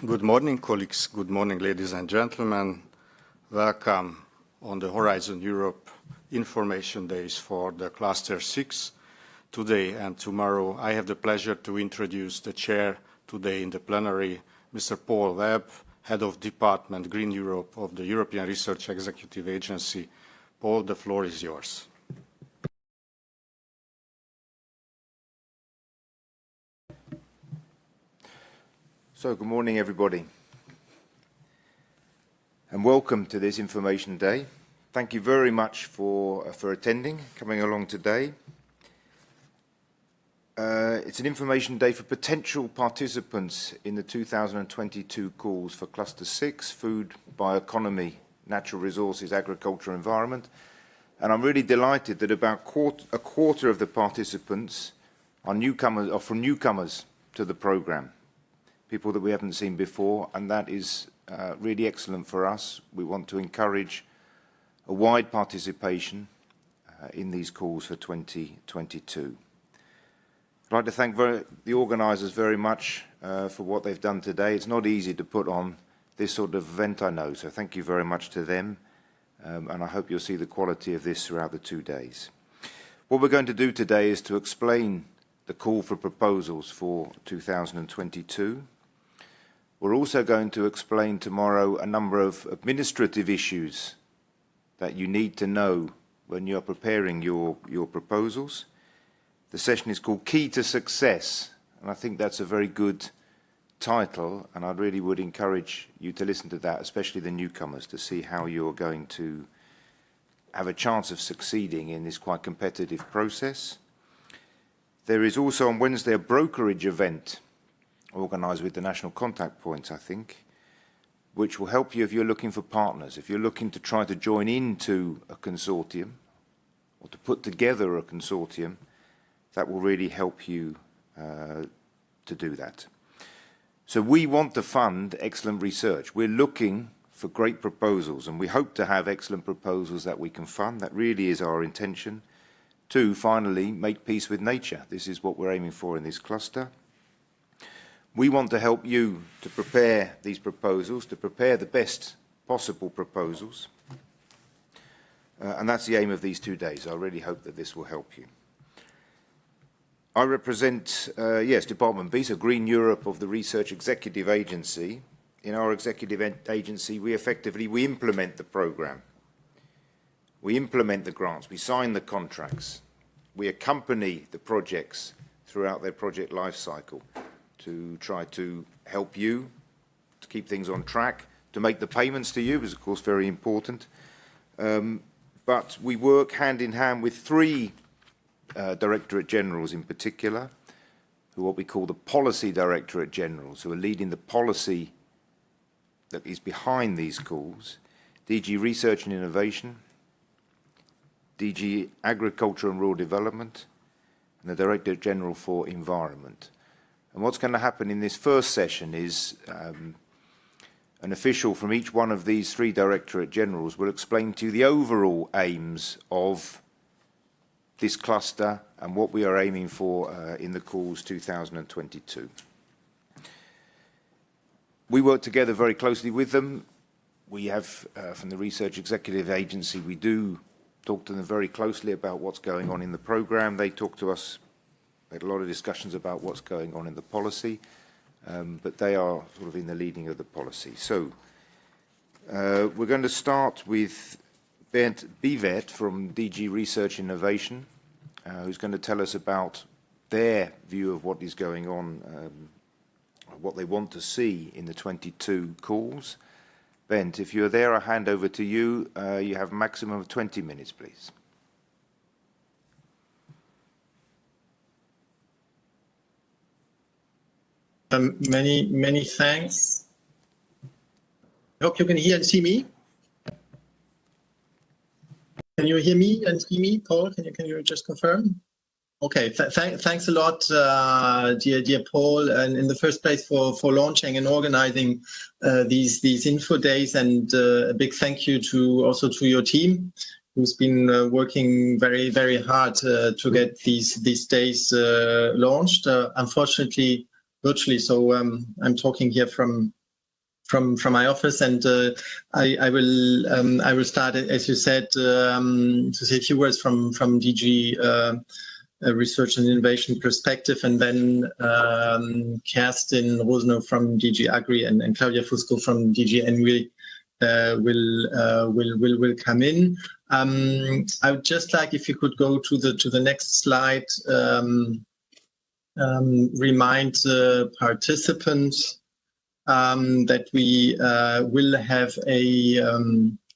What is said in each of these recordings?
Good morning, colleagues. Good morning, ladies and gentlemen. Welcome on the Horizon Europe Information Days for the Cluster 6. Today and tomorrow, I have the pleasure to introduce the chair today in the plenary, Mr. Paul Webb, Head of Department Green Europe of the European Research Executive Agency. Paul, the floor is yours. So, good morning, everybody, and welcome to this Information Day. Thank you very much for attending, coming along today. It's an Information Day for potential participants in the 2022 calls for Cluster 6, Food, Bioeconomy, Natural Resources, Agriculture, Environment. And I'm really delighted that about a quarter of the participants are from newcomers to the programme. People that we haven't seen before, and that is really excellent for us. We want to encourage a wide participation in these calls for 2022. I'd like to thank the organisers very much for what they've done today. It's not easy to put on this sort of event, I know, so thank you very much to them, and I hope you'll see the quality of this throughout the 2 days. What we're going to do today is to explain the call for proposals for 2022. We're also going to explain tomorrow a number of administrative issues that you need to know when you're preparing your proposals. The session is called Key to Success, and I think that's a very good title, and I really would encourage you to listen to that, especially the newcomers, to see how you're going to have a chance of succeeding in this quite competitive process. There is also on Wednesday a brokerage event organised with the national contact points, I think, which will help you if you're looking for partners, if you're looking to try to join into a consortium or to put together a consortium. That will really help you to do that. So we want to fund excellent research. We're looking for great proposals, and we hope to have excellent proposals that we can fund. That really is our intention. To finally make peace with nature. This is what we're aiming for in this cluster. We want to help you to prepare these proposals, to prepare the best possible proposals. And that's the aim of these 2 days. I really hope that this will help you. I represent, Department B, so Green Europe of the Research Executive Agency. In our executive agency, we implement the programme. We implement the grants, we sign the contracts, we accompany the projects throughout their project life cycle to try to help you to keep things on track, to make the payments to you is of course very important. But we work hand in hand with 3 Directorate Generals in particular, who are what we call the Policy Directorate Generals, who are leading the policy that is behind these calls, DG Research and Innovation, DG Agriculture and Rural Development, and the Director General for Environment. And what's going to happen in this first session is an official from each one of these 3 Directorate Generals will explain to you the overall aims of this cluster and what we are aiming for in the calls 2022. We work together very closely with them. We have, from the Research Executive Agency, we do talk to them very closely about what's going on in the programme. They talk to us, we had a lot of discussions about what's going on in the policy, but they are sort of in the leading of the policy. So we're going to start with Bernd Bivet from DG Research Innovation, who's going to tell us about their view of what is going on, what they want to see in the 22 calls. Bernd, if you're there, I'll hand over to you. You have a maximum of 20 minutes, please. Many thanks. I hope you can hear and see me. Can you hear me and see me, Paul? Can you just confirm? Okay, thanks a lot, dear Paul, and in the first place for launching and organizing these info days, and a big thank you also to your team, who's been working very hard to get these days launched. Unfortunately, virtually, so I'm talking here from my office, and I will start, as you said, to say a few words from DG Research and Innovation perspective, and then Kerstin Rosenow from DG Agri and Claudia Fusco from DG Envi will come in. I would just like if you could go to the next slide. Remind participants that we will have a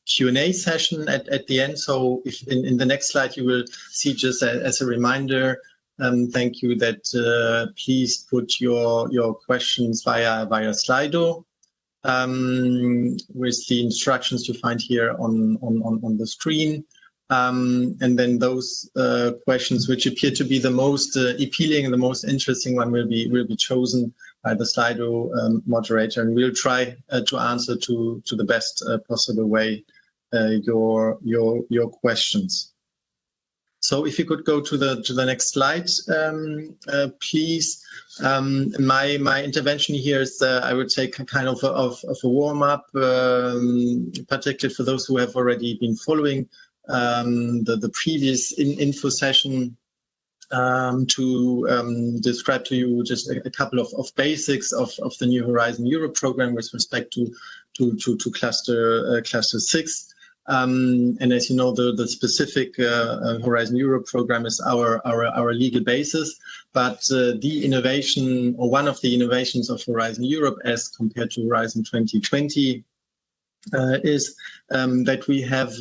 Q&A session at the end. So if in the next slide you will see, just as a reminder, thank you, that please put your questions via Slido with the instructions you find here on the screen. And then those questions which appear to be the most appealing and the most interesting one will be chosen by the Slido moderator, and we'll try to answer to the best possible way your questions. So if you could go to the next slide, please. My intervention here is, I would say, kind of a warm up, particularly for those who have already been following the previous info session, to describe to you just a couple of basics of the New Horizon Europe program with respect to cluster 6. And as you know, the specific Horizon Europe program is our legal basis, but the innovation, or one of the innovations of Horizon Europe as compared to Horizon 2020, is that we have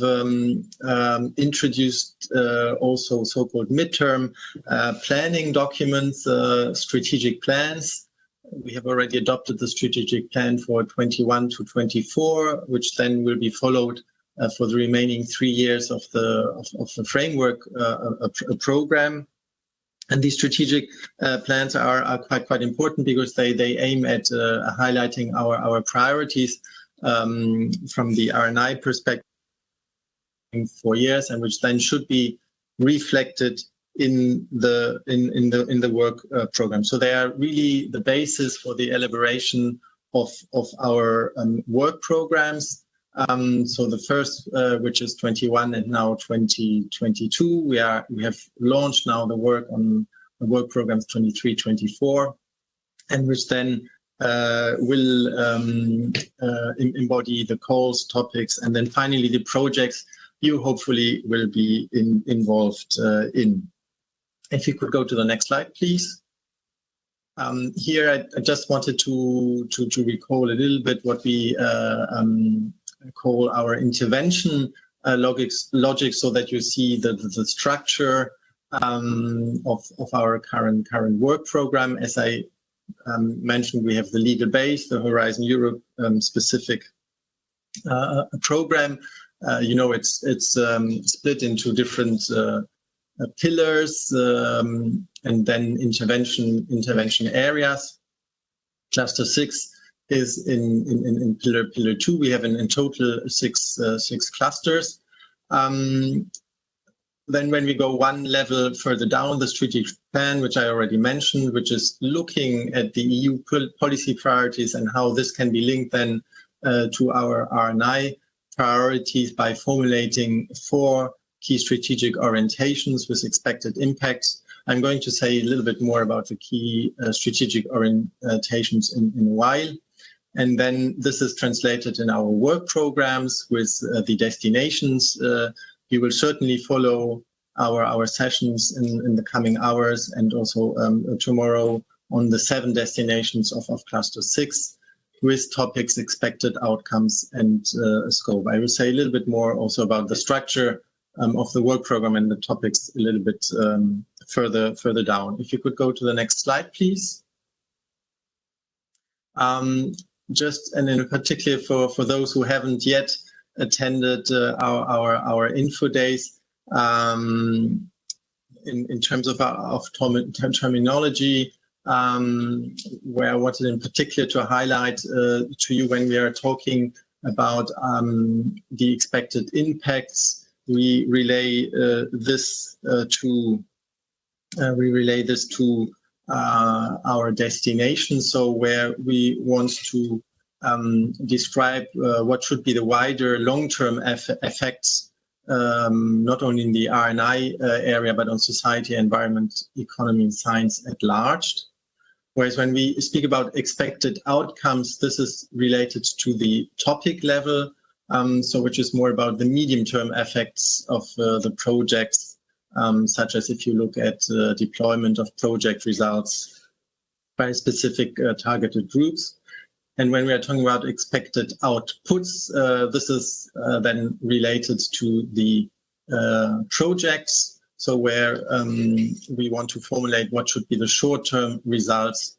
introduced also so-called midterm planning documents, strategic plans. We have already adopted the strategic plan for 21 to 24, which then will be followed for the remaining 3 years of the framework program. And these strategic plans are quite important because they aim at highlighting our priorities from the R&I perspective in 4 years, and which then should be reflected in the work program. So they are really the basis for the elaboration of our work programs. So the first, which is 21 and now 2022, we have launched now the work on the work programs 23, 24, and which then will embody the calls, topics, and then finally the projects you hopefully will be involved in. If you could go to the next slide, please. Here I just wanted to recall a little bit what we call our intervention logic, so that you see the structure of our current work program. As I mentioned, we have the legal base, the Horizon Europe specific program. You know, it's split into different pillars and then intervention areas. Cluster 6 is in pillar 2. We have in total six clusters. Then when we go one level further down, the strategic plan, which I already mentioned, which is looking at the EU policy priorities and how this can be linked then to our R&I priorities by formulating 4 key strategic orientations with expected impacts. I'm going to say a little bit more about the key strategic orientations in a while. And then this is translated in our work programs with the destinations. You will certainly follow our sessions in the coming hours, and also tomorrow on the 7 destinations of Cluster 6 with topics, expected outcomes, and scope. I will say a little bit more also about the structure of the work program and the topics a little bit further down. If you could go to the next slide, please. Just, and in particular for those who haven't yet attended our info days, in terms of terminology, where I wanted in particular to highlight to you when we are talking about the expected impacts, we relay this to our destination. So where we want to describe what should be the wider long-term effects, not only in the R&I area, but on society, environment, economy, and science at large. Whereas when we speak about expected outcomes, this is related to the topic level, so which is more about the medium-term effects of the projects, such as if you look at deployment of project results by specific targeted groups. And when we are talking about expected outputs, this is then related to the projects. So where we want to formulate what should be the short-term results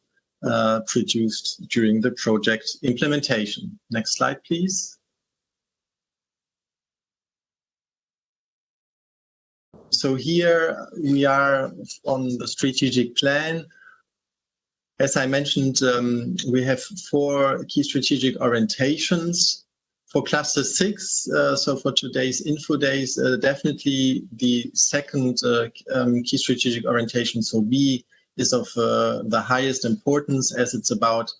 produced during the project implementation. Next slide, please. So here we are on the strategic plan. As I mentioned, we have 4 key strategic orientations. For cluster 6, so for today's info days, definitely the second key strategic orientation, so B, is of the highest importance, as it's about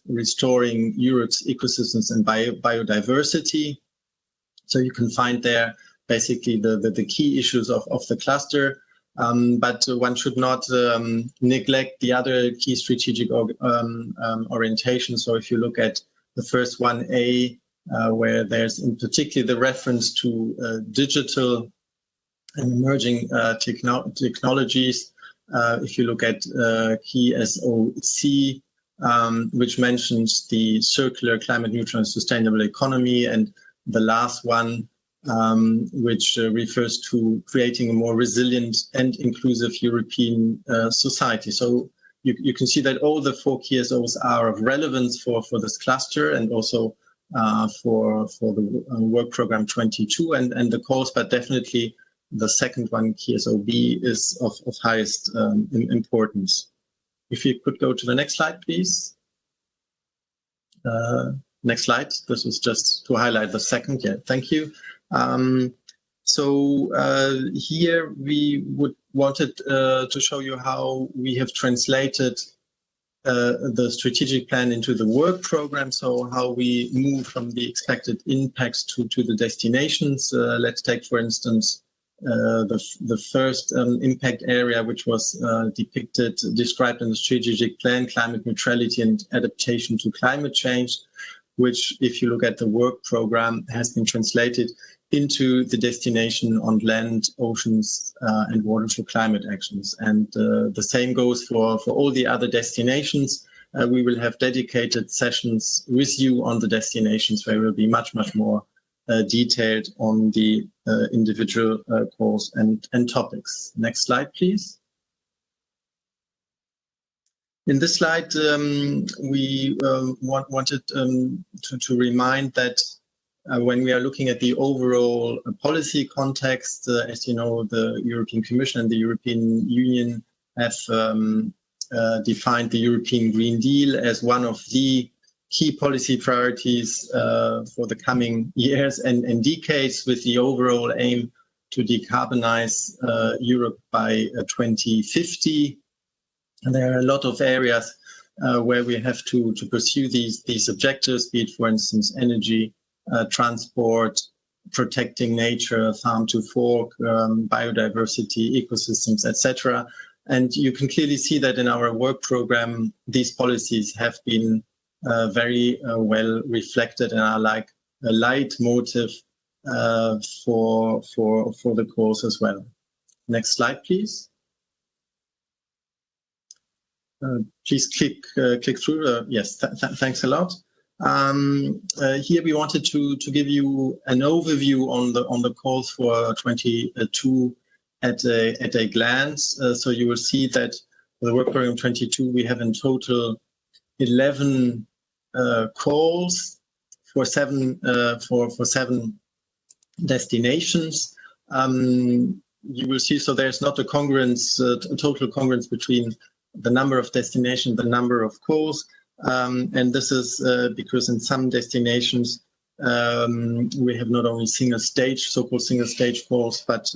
restoring Europe's ecosystems and biodiversity. So you can find there basically the key issues of the cluster. But one should not neglect the other key strategic orientations. So if you look at the first 1A, where there's in particular the reference to digital and emerging technologies. If you look at key SOC, which mentions the circular, climate neutral and sustainable economy, and the last one, which refers to creating a more resilient and inclusive European society. So you can see that all the 4 key SOs are of relevance for this cluster, and also for the work program 22 and the calls, but definitely the second one, key SOB, is of highest importance. If you could go to the next slide, please. Next slide. This was just to highlight the second. Yeah, thank you. So here we wanted to show you how we have translated the strategic plan into the work program. So how we move from the expected impacts to the destinations. Let's take, for instance, the first impact area, which was described in the strategic plan, climate neutrality and adaptation to climate change, which, if you look at the work program, has been translated into the destination on land, oceans, and water for climate actions. And the same goes for all the other destinations. We will have dedicated sessions with you on the destinations, where we'll be much more detailed on the individual calls and topics. Next slide, please. In this slide, we wanted to remind that when we are looking at the overall policy context, as you know, the European Commission and the European Union have defined the European Green Deal as one of the key policy priorities for the coming years and decades, with the overall aim to decarbonize Europe by 2050. And there are a lot of areas where we have to pursue these objectives, be it, for instance, energy, transport, protecting nature, farm to fork, biodiversity, ecosystems, etc. And you can clearly see that in our work program, these policies have been very well reflected and are like a leitmotif for the course as well. Next slide, please. Please click through. Yes, thanks a lot. Here we wanted to give you an overview on the calls for 22 at a glance. So you will see that for the work program 22, we have in total 11 calls for seven destinations. You will see, so there's not a congruence, a total congruence between the number of destinations, the number of calls, and this is because in some destinations we have not only single stage, so-called single stage calls, but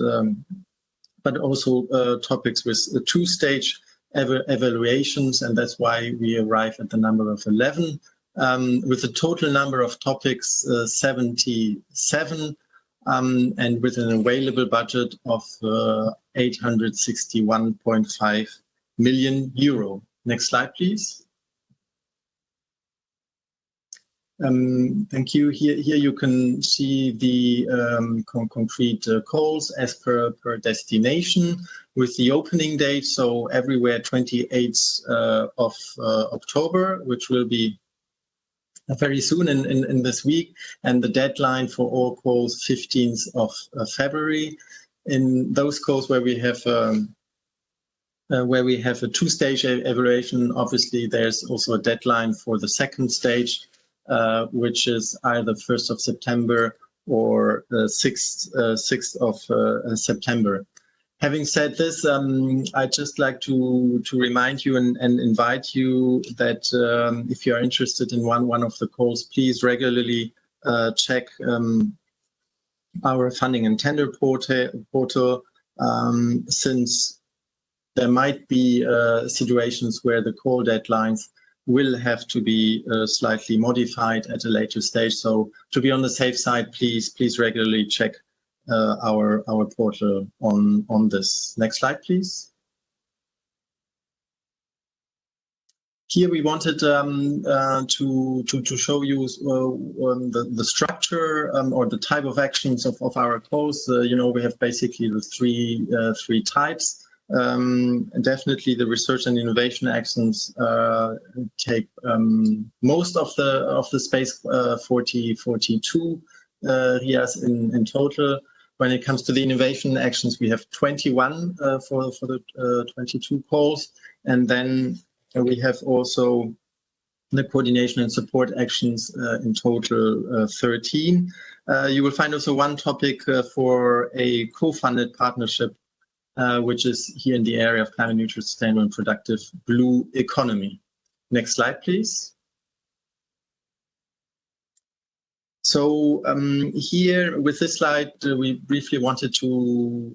also topics with two-stage evaluations, and that's why we arrive at the number of 11. with a total number of topics 77, and with an available budget of 861.5 million euro. Next slide, please. Thank you. Here you can see the concrete calls as per destination with the opening date. So everywhere 28th of October, which will be very soon in this week, and the deadline for all calls 15th of February. In those calls where we have a two-stage evaluation, obviously there's also a deadline for the second stage, which is either 1st of September or 6th of September. Having said this, I'd just like to remind you and invite you that if you are interested in one of the calls, please regularly check our funding and tender portal, since there might be situations where the call deadlines will have to be slightly modified at a later stage. So to be on the safe side, please regularly check our portal on this. Next slide, please. Here we wanted to show you the structure or the type of actions of our calls. We have basically the three types. Definitely the research and innovation actions take most of the space, 42 years in total. When it comes to the innovation actions, we have 21 for the 22 calls, and then we have also the coordination and support actions in total 13. You will find also one topic for a co-funded partnership, which is here in the area of climate neutral, sustainable and productive blue economy. Next slide, please. So here with this slide, we briefly wanted to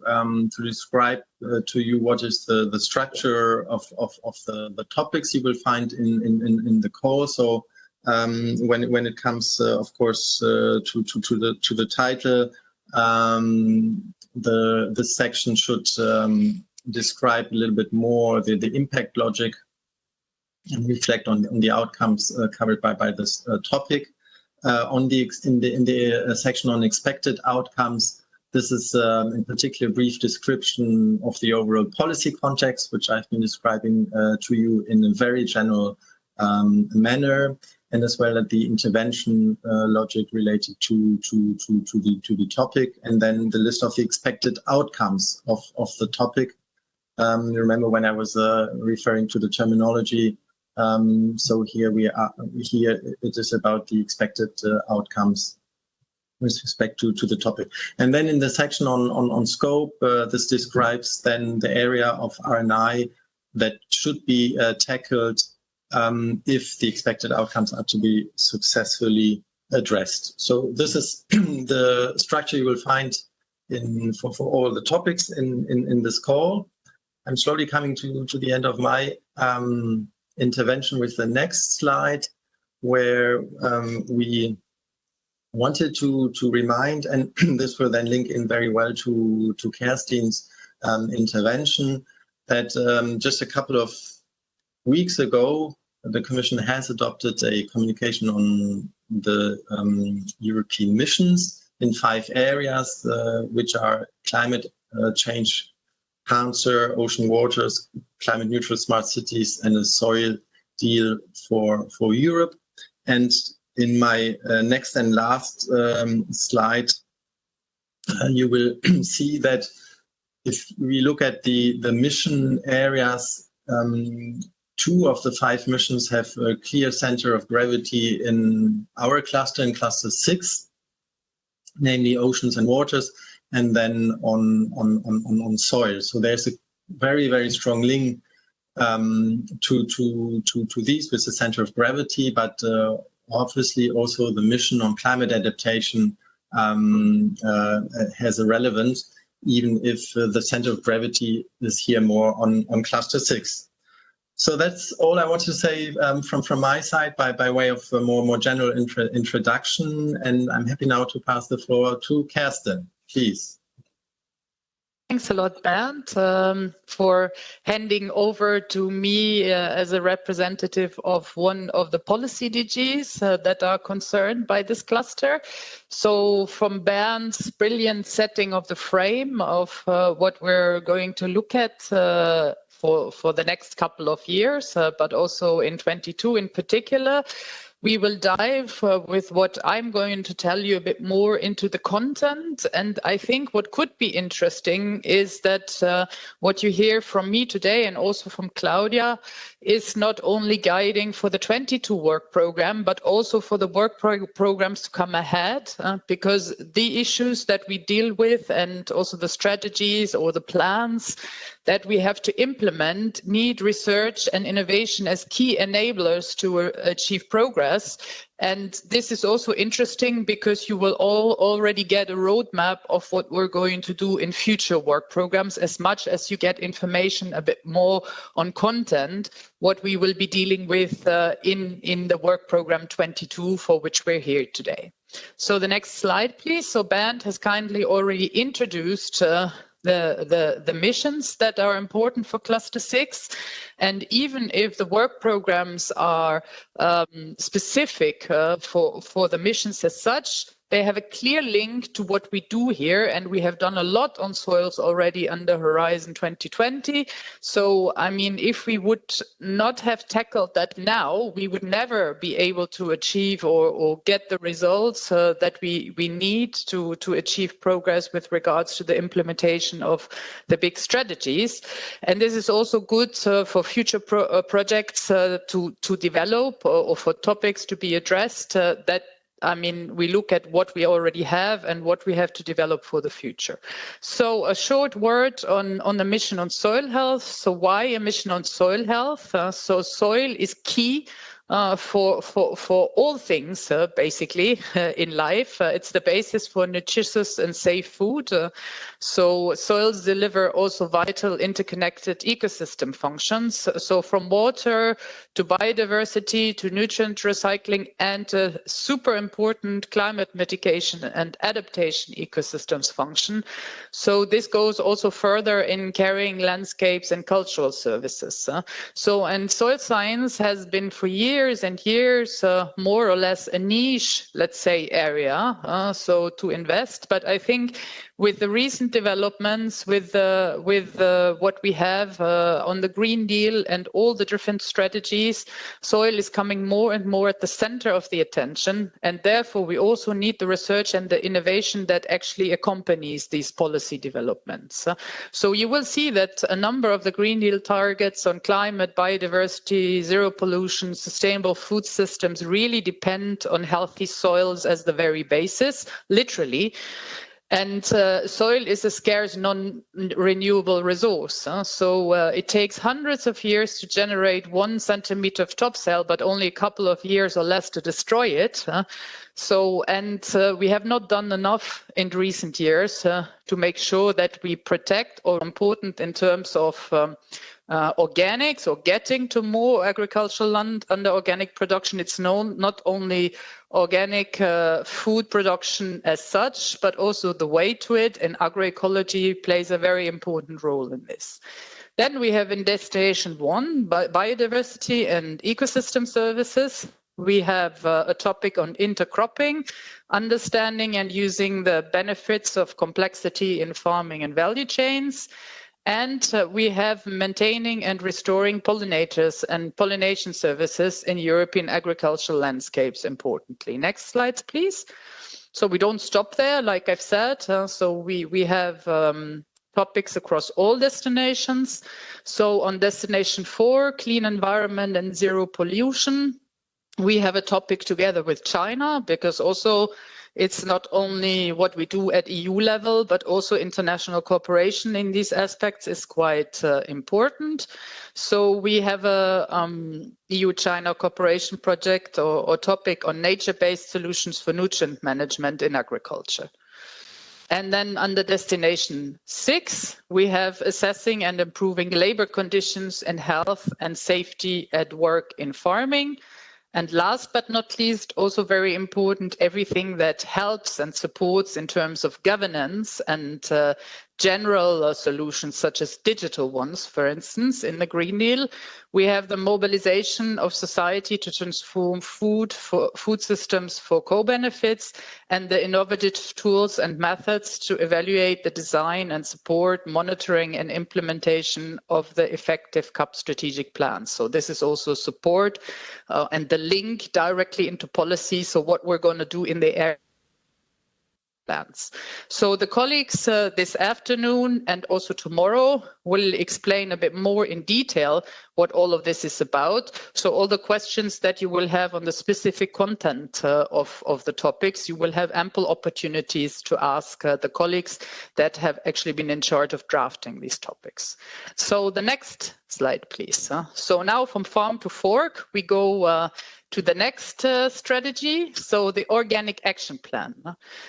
describe to you what is the structure of the topics you will find in the call. So when it comes, of course, to the title, this section should describe a little bit more the impact logic and reflect on the outcomes covered by this topic. In the section on expected outcomes, this is in particular a brief description of the overall policy context, which I've been describing to you in a very general manner, and as well as the intervention logic related to the topic, and then the list of the expected outcomes of the topic. Remember when I was referring to the terminology. So here it is about the expected outcomes with respect to the topic. And then in the section on scope, this describes then the area of R&I that should be tackled if the expected outcomes are to be successfully addressed. So this is the structure you will find for all the topics in this call. I'm slowly coming to the end of my intervention with the next slide, where we wanted to remind, and this will then link in very well to Kerstein's intervention, that just a couple of weeks ago, the Commission has adopted a communication on the European missions in 5 areas, which are climate change, cancer, ocean waters, climate neutral smart cities, and a soil deal for Europe. And in my next and last slide, you will see that if we look at the mission areas, 2 of the 5 missions have a clear center of gravity in our cluster, in cluster 6, namely oceans and waters, and then on soil. So there's a very, very strong link to these with the center of gravity, but obviously also the mission on climate adaptation has a relevance, even if the center of gravity is here more on cluster 6. So that's all I want to say from my side by way of a more general introduction. And I'm happy now to pass the floor to Kerstin, please. Thanks a lot, Bernd, for handing over to me as a representative of one of the policy DGs that are concerned by this cluster. So from Bernd's brilliant setting of the frame of what we're going to look at for the next couple of years, but also in 22 in particular, we will dive with what I'm going to tell you a bit more into the content. And I think what could be interesting is that what you hear from me today and also from Claudia is not only guiding for the 22 work program, but also for the work programs to come ahead, because the issues that we deal with and also the strategies or the plans that we have to implement need research and innovation as key enablers to achieve progress. And this is also interesting because you will all already get a roadmap of what we're going to do in future work programs, as much as you get information a bit more on content, what we will be dealing with in the work program 22 for which we're here today. So the next slide, please. So Bernd has kindly already introduced the missions that are important for Cluster 6. And even if the work programs are specific for the missions as such, they have a clear link to what we do here, and we have done a lot on soils already under Horizon 2020. So, I mean, if we would not have tackled that now, we would never be able to achieve or get the results that we need to achieve progress with regards to the implementation of the big strategies. And this is also good for future projects to develop or for topics to be addressed that I mean, we look at what we already have and what we have to develop for the future. So a short word on the mission on soil health. So why a mission on soil health? So soil is key for all things, basically, in life. It's the basis for nutritious and safe food. So soils deliver also vital interconnected ecosystem functions. So from water to biodiversity to nutrient recycling and super important climate mitigation and adaptation ecosystems function. So this goes also further in carrying landscapes and cultural services. And soil science has been for years and years more or less a niche, let's say, area so to invest. But I think with the recent developments, with what we have on the Green Deal and all the different strategies, soil is coming more and more at the center of the attention. And therefore, we also need the research and the innovation that actually accompanies these policy developments. So you will see that a number of the Green Deal targets on climate, biodiversity, zero pollution, sustainable food systems really depend on healthy soils as the very basis, literally. And soil is a scarce, non-renewable resource. So it takes hundreds of years to generate 1 centimeter of topsoil, but only a couple of years or less to destroy it. We have not done enough in recent years to make sure that we protect, or important in terms of organics or getting to more agricultural land under organic production. It's known not only organic food production as such, but also the way to it, and agroecology plays a very important role in this. Then we have in Destination 1, biodiversity and ecosystem services. We have a topic on intercropping, understanding and using the benefits of complexity in farming and value chains. And we have maintaining and restoring pollinators and pollination services in European agricultural landscapes, importantly. Next slides, please. So we don't stop there, like I've said. So we have topics across all destinations. So on Destination 4, clean environment and zero pollution, we have a topic together with China, because also it's not only what we do at EU level, but also international cooperation in these aspects is quite important. So we have a EU-China cooperation project or topic on nature-based solutions for nutrient management in agriculture. And then under destination 6, we have assessing and improving labor conditions and health and safety at work in farming. And last but not least, also very important, everything that helps and supports in terms of governance and general solutions such as digital ones, for instance, in the Green Deal. We have the mobilization of society to transform food systems for co-benefits and the innovative tools and methods to evaluate the design and support, monitoring and implementation of the effective CAP strategic plans. So this is also support and the link directly into policy. So what we're going to do in the area plans. So the colleagues this afternoon and also tomorrow will explain a bit more in detail what all of this is about. So all the questions that you will have on the specific content of the topics, you will have ample opportunities to ask the colleagues that have actually been in charge of drafting these topics. So the next slide, please. So now from farm to fork, we go to the next strategy, so the organic action plan.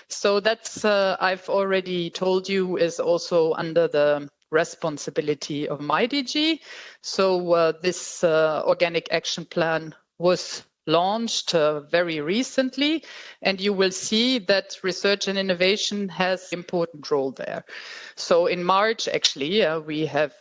So that's, I've already told you, is also under the responsibility of my DG. So this organic action plan was launched very recently, and you will see that research and innovation has an important role there. So in March, actually, we have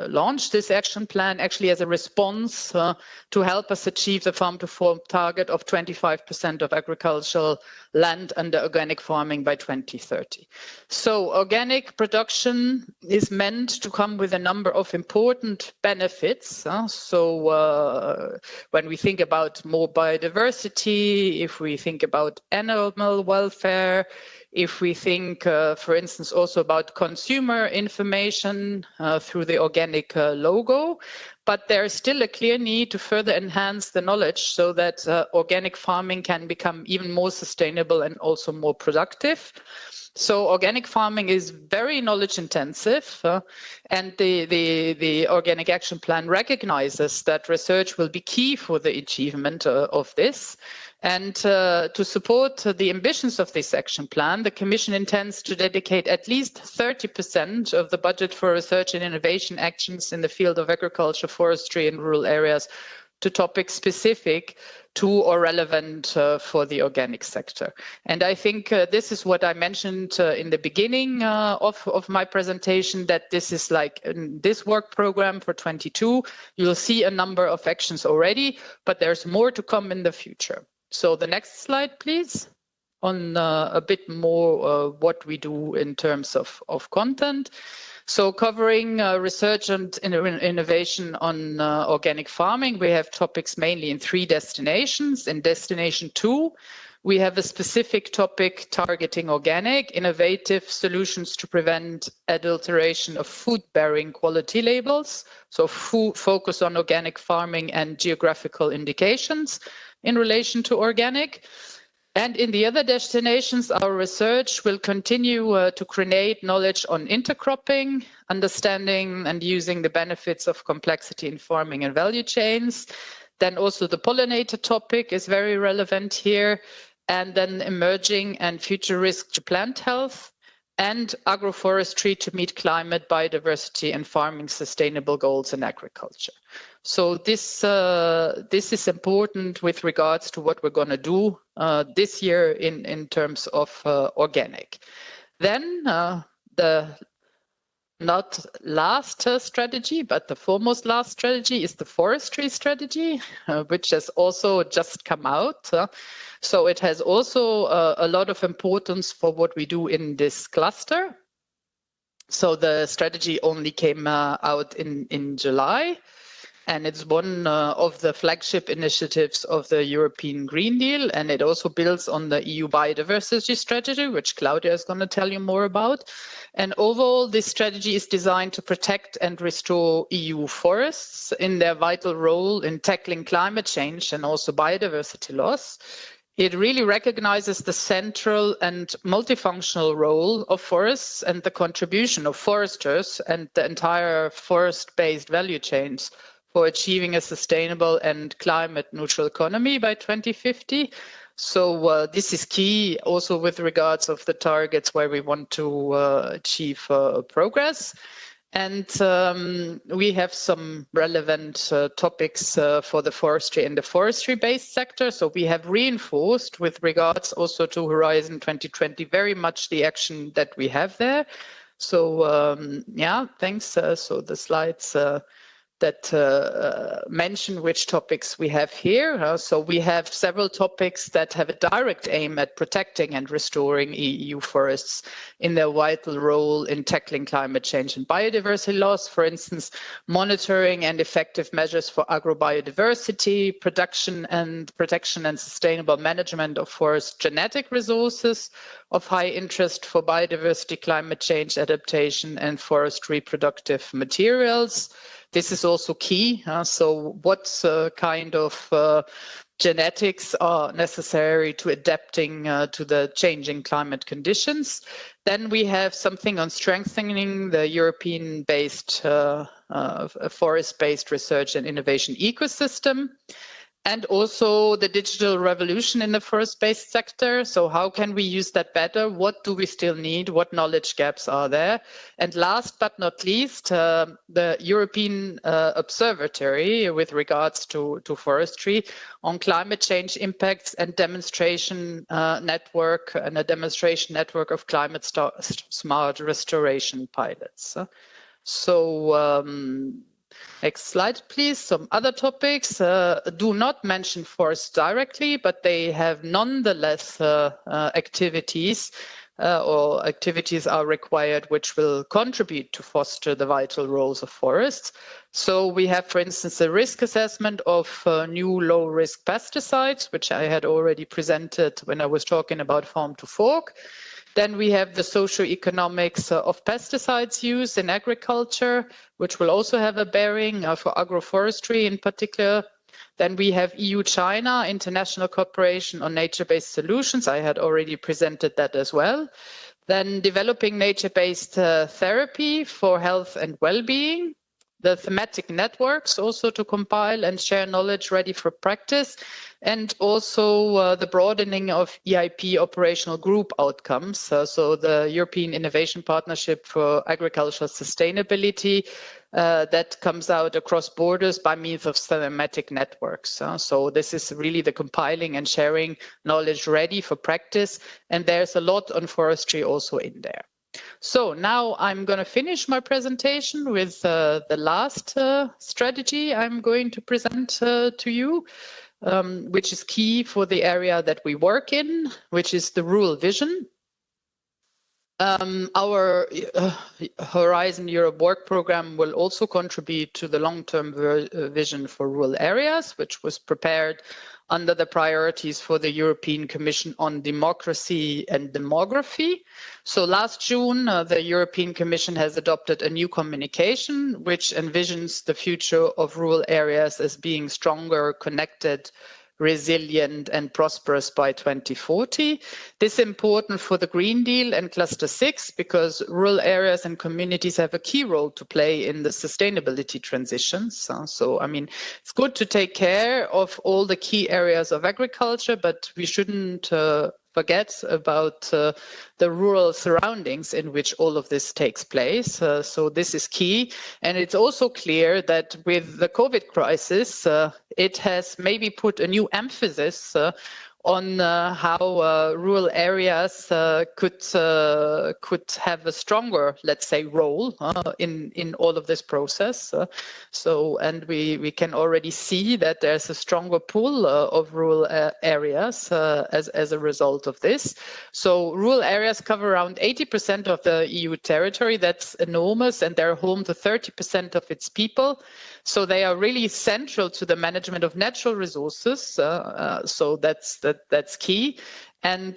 launched this action plan actually as a response to help us achieve the farm to fork target of 25% of agricultural land under organic farming by 2030. So organic production is meant to come with a number of important benefits. So when we think about more biodiversity, if we think about animal welfare, if we think, for instance, also about consumer information through the organic logo, but there is still a clear need to further enhance the knowledge so that organic farming can become even more sustainable and also more productive. So organic farming is very knowledge intensive, and the Organic Action Plan recognizes that research will be key for the achievement of this. And to support the ambitions of this action plan, the Commission intends to dedicate at least 30% of the budget for research and innovation actions in the field of agriculture, forestry and rural areas to topics specific to or relevant for the organic sector. And I think this is what I mentioned in the beginning of my presentation, that this is like in this work program for 22, you'll see a number of actions already, but there's more to come in the future. So the next slide, please, on a bit more what we do in terms of content. So covering research and innovation on organic farming, we have topics mainly in 3 destinations. In destination 2, we have a specific topic targeting organic, innovative solutions to prevent adulteration of food-bearing quality labels. So focus on organic farming and geographical indications in relation to organic. And in the other destinations, our research will continue to create knowledge on intercropping, understanding and using the benefits of complexity in farming and value chains. Then also the pollinator topic is very relevant here. And then emerging and future risks to plant health and agroforestry to meet climate, biodiversity and farming sustainable goals in agriculture. So this is important with regards to what we're going to do this year in terms of organic. Then the not last strategy, but the foremost last strategy is the forestry strategy, which has also just come out. So it has also a lot of importance for what we do in this cluster. So the strategy only came out in July. And it's one of the flagship initiatives of the European Green Deal. And it also builds on the EU Biodiversity Strategy, which Claudia is going to tell you more about. And overall, this strategy is designed to protect and restore EU forests in their vital role in tackling climate change and also biodiversity loss. It really recognizes the central and multifunctional role of forests and the contribution of foresters and the entire forest-based value chains for achieving a sustainable and climate neutral economy by 2050. So this is key also with regards of the targets where we want to achieve progress. And we have some relevant topics for the forestry and the forestry-based sector. So we have reinforced with regards also to Horizon 2020 very much the action that we have there. So yeah, thanks. So the slides that mention which topics we have here. So we have several topics that have a direct aim at protecting and restoring EU forests in their vital role in tackling climate change and biodiversity loss. For instance, monitoring and effective measures for agrobiodiversity, production and protection and sustainable management of forest genetic resources of high interest for biodiversity, climate change adaptation, and forest reproductive materials. This is also key. So what kind of genetics are necessary to adapting to the changing climate conditions? Then we have something on strengthening the European-based forest-based research and innovation ecosystem. And also the digital revolution in the forest-based sector. So how can we use that better? What do we still need? What knowledge gaps are there? And last but not least, the European Observatory with regards to forestry on climate change impacts and demonstration network and a demonstration network of climate smart restoration pilots. So next slide, please. Some other topics do not mention forests directly, but they have nonetheless activities or activities are required which will contribute to foster the vital roles of forests. So we have, for instance, a risk assessment of new low-risk pesticides, which I had already presented when I was talking about farm to fork. Then we have the socioeconomics of pesticides use in agriculture, which will also have a bearing for agroforestry in particular. Then we have EU-China, international cooperation on nature-based solutions. I had already presented that as well. Then developing nature-based therapy for health and well-being. The thematic networks also to compile and share knowledge ready for practice, and also the broadening of EIP operational group outcomes. So the European Innovation Partnership for Agricultural Sustainability that comes out across borders by means of thematic networks. So this is really the compiling and sharing knowledge ready for practice, and there's a lot on forestry also in there. So now I'm going to finish my presentation with the last strategy I'm going to present to you, which is key for the area that we work in, which is the rural vision. Our Horizon Europe work program will also contribute to the long-term vision for rural areas, which was prepared under the priorities for the European Commission on democracy and demography. So last June, the European Commission has adopted a new communication, which envisions the future of rural areas as being stronger, connected, resilient and prosperous by 2040. This is important for the Green Deal and Cluster 6 because rural areas and communities have a key role to play in the sustainability transitions. So, I mean, it's good to take care of all the key areas of agriculture, but we shouldn't forget about the rural surroundings in which all of this takes place. So this is key. And it's also clear that with the COVID crisis, it has maybe put a new emphasis on how rural areas could have a stronger, let's say, role in all of this process. And we can already see that there's a stronger pull of rural areas as a result of this. So rural areas cover around 80% of the EU territory. That's enormous, and they're home to 30% of its people. So they are really central to the management of natural resources. So that's key. And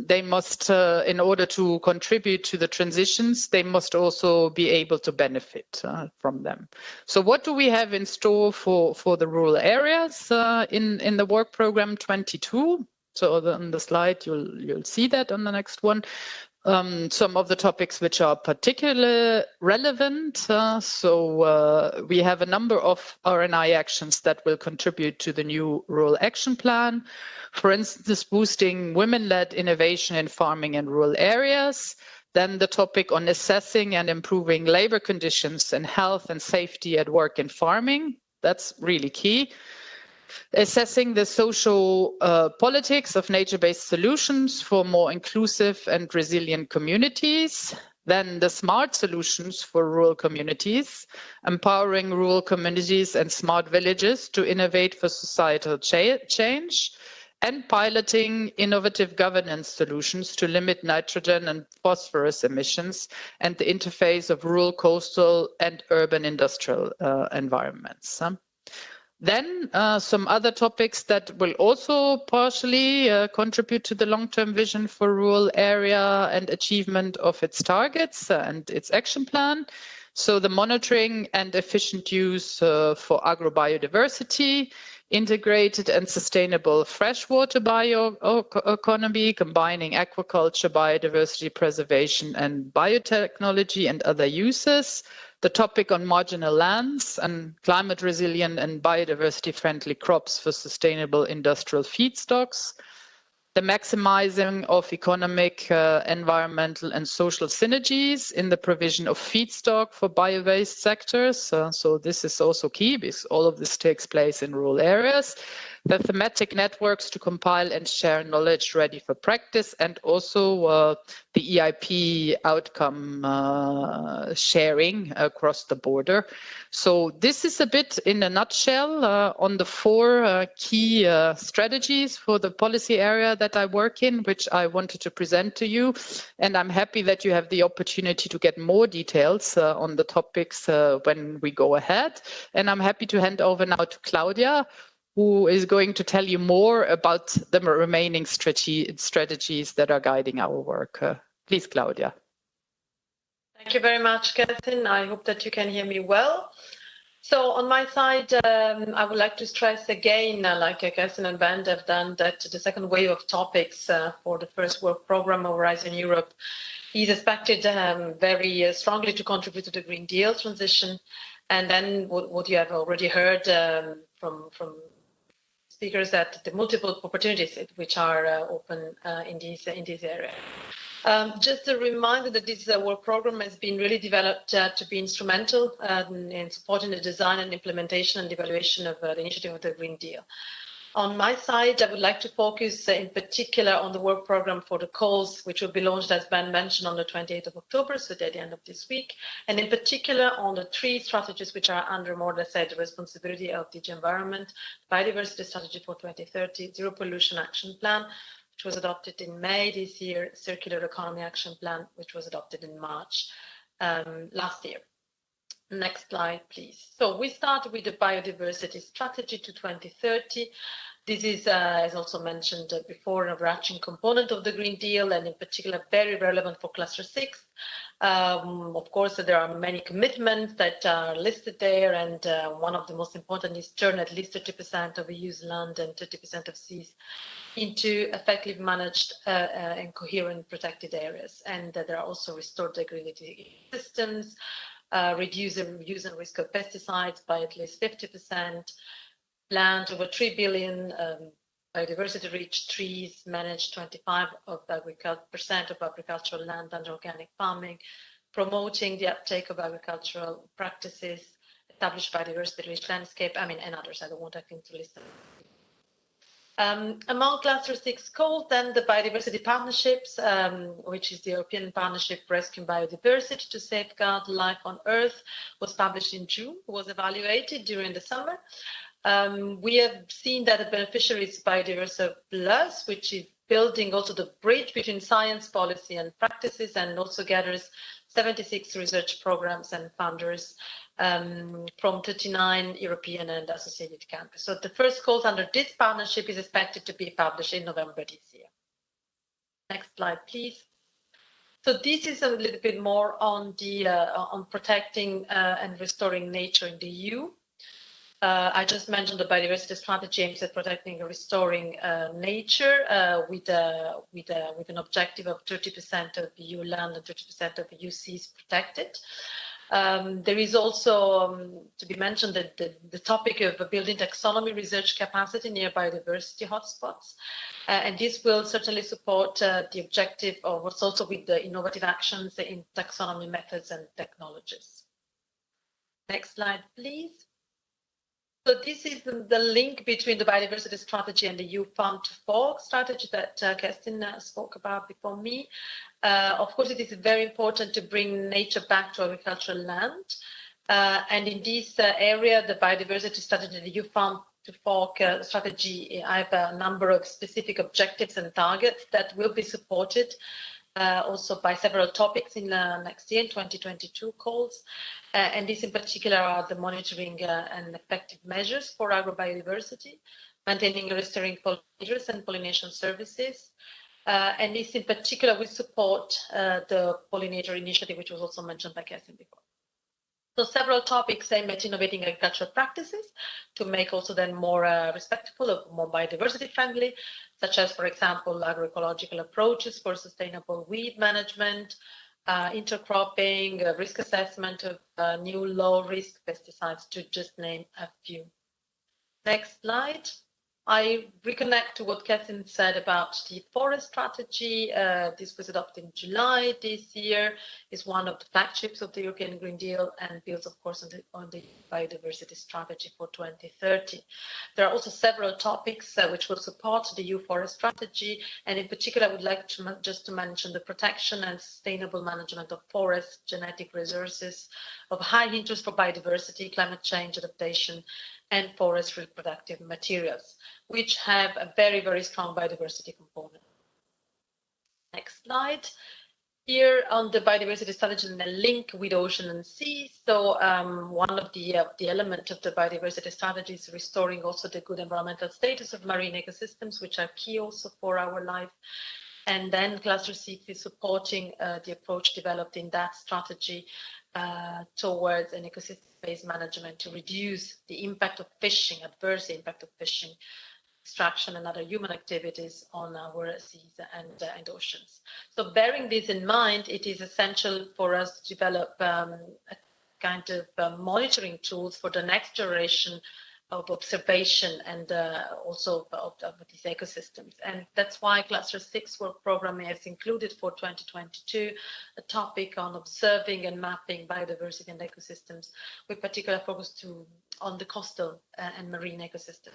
they must, in order to contribute to the transitions, they must also be able to benefit from them. So what do we have in store for the rural areas in the work program 22? So on the slide, you'll see that on the next one. some of the topics which are particularly relevant. We have a number of R&I actions that will contribute to the new rural action plan. For instance, boosting women-led innovation in farming and rural areas. Then the topic on assessing and improving labor conditions and health and safety at work in farming. That's really key. Assessing the social politics of nature-based solutions for more inclusive and resilient communities. Then the smart solutions for rural communities, empowering rural communities and smart villages to innovate for societal change, and piloting innovative governance solutions to limit nitrogen and phosphorus emissions and the interface of rural, coastal, and urban industrial environments. Then some other topics that will also partially contribute to the long-term vision for rural area and achievement of its targets and its action plan. So the monitoring and efficient use for agrobiodiversity, integrated and sustainable freshwater bioeconomy, combining aquaculture, biodiversity preservation and biotechnology and other uses. The topic on marginal lands and climate resilient and biodiversity friendly crops for sustainable industrial feedstocks. The maximizing of economic, environmental and social synergies in the provision of feedstock for bio-based sectors. So this is also key because all of this takes place in rural areas. The thematic networks to compile and share knowledge ready for practice, and also the EIP outcome sharing across the border. So this is a bit in a nutshell on the four key strategies for the policy area that I work in, which I wanted to present to you. And I'm happy that you have the opportunity to get more details on the topics when we go ahead. And I'm happy to hand over now to Claudia, who is going to tell you more about the remaining strategies that are guiding our work. Please, Claudia. Thank you very much, Catherine. I hope that you can hear me well. So on my side, I would like to stress again, like Catherine and Bernd have done, that the second wave of topics for the first work program of Horizon Europe is expected very strongly to contribute to the Green Deal transition. And then what you have already heard from speakers, that the multiple opportunities which are open in this area. Just a reminder that this work program has been really developed to be instrumental in supporting the design and implementation and evaluation of the initiative of the Green Deal. On my side, I would like to focus in particular on the work program for the calls, which will be launched, as Ben mentioned, on the 28th of October, so at the end of this week, and in particular on the three strategies which are under, more or less, the responsibility of DG Environment: Biodiversity Strategy for 2030, Zero Pollution Action Plan, which was adopted in May this year, Circular Economy Action Plan, which was adopted in March last year. Next slide, please. So we start with the Biodiversity Strategy to 2030. This is, as also mentioned before, an overarching component of the Green Deal, and in particular very relevant for Cluster 6. Of course, there are many commitments that are listed there, and one of the most important is turn at least 30% of EU's land and 30% of seas into effectively managed and coherent protected areas. And there are also restored degraded systems, reduce the use and risk of pesticides by at least 50%, plant over 3 billion biodiversity-rich trees, manage 25% of agricultural land under organic farming, promoting the uptake of agricultural practices, establish biodiversity-rich landscape, and others. I don't want to list them. Among Cluster 6 goals, then the Biodiversity Partnerships, which is the European Partnership Rescuing Biodiversity to Safeguard Life on Earth, was published in June, was evaluated during the summer. We have seen that the beneficiary is Biodiversity Plus, which is building also the bridge between science, policy and practices, and also gathers 76 research programs and funders from 39 European and associated countries. So the first calls under this partnership is expected to be published in November this year. Next slide, please. So this is a little bit more on the on protecting and restoring nature in the EU. I just mentioned the biodiversity strategy aims at protecting and restoring nature with an objective of 30% of EU land and 30% of EU seas protected. There is also, to be mentioned, the topic of building taxonomy research capacity near biodiversity hotspots. And this will certainly support the objective of what's also with the innovative actions in taxonomy methods and technologies. Next slide, please. So this is the link between the biodiversity strategy and the EU Farm to Fork strategy that Kerstin spoke about before me. Of course, it is very important to bring nature back to agricultural land. And in this area, the biodiversity strategy, the EU Farm to Fork strategy, I have a number of specific objectives and targets that will be supported also by several topics in next year, in 2022 calls. And these in particular are the monitoring and effective measures for agrobiodiversity, maintaining and restoring pollinators and pollination services. And this in particular will support the pollinator initiative, which was also mentioned by Kerstin before. So several topics aim at innovating agricultural practices to make also then more respectful, more biodiversity friendly, such as, for example, agroecological approaches for sustainable weed management, intercropping, risk assessment of new low-risk pesticides, to just name a few. Next slide. I reconnect to what Kerstin said about the forest strategy. This was adopted in July this year. It's one of the flagships of the European Green Deal and builds, of course, on the biodiversity strategy for 2030. There are also several topics which will support the EU forest strategy. And in particular, I would like to just to mention the protection and sustainable management of forests, genetic resources of high interest for biodiversity, climate change adaptation, and forest reproductive materials, which have a very, very strong biodiversity component. Next slide. Here on the biodiversity strategy and the link with ocean and sea. So one of the elements of the biodiversity strategy is restoring also the good environmental status of marine ecosystems, which are key also for our life. And then Cluster 6 is supporting the approach developed in that strategy towards an ecosystem-based management to reduce the impact of fishing, adverse impact of fishing, extraction and other human activities on our seas and oceans. So bearing this in mind, it is essential for us to develop a kind of monitoring tools for the next generation of observation and also of these ecosystems. And that's why Cluster 6 work program has included for 2022 a topic on observing and mapping biodiversity and ecosystems, with particular focus on the coastal and marine ecosystems.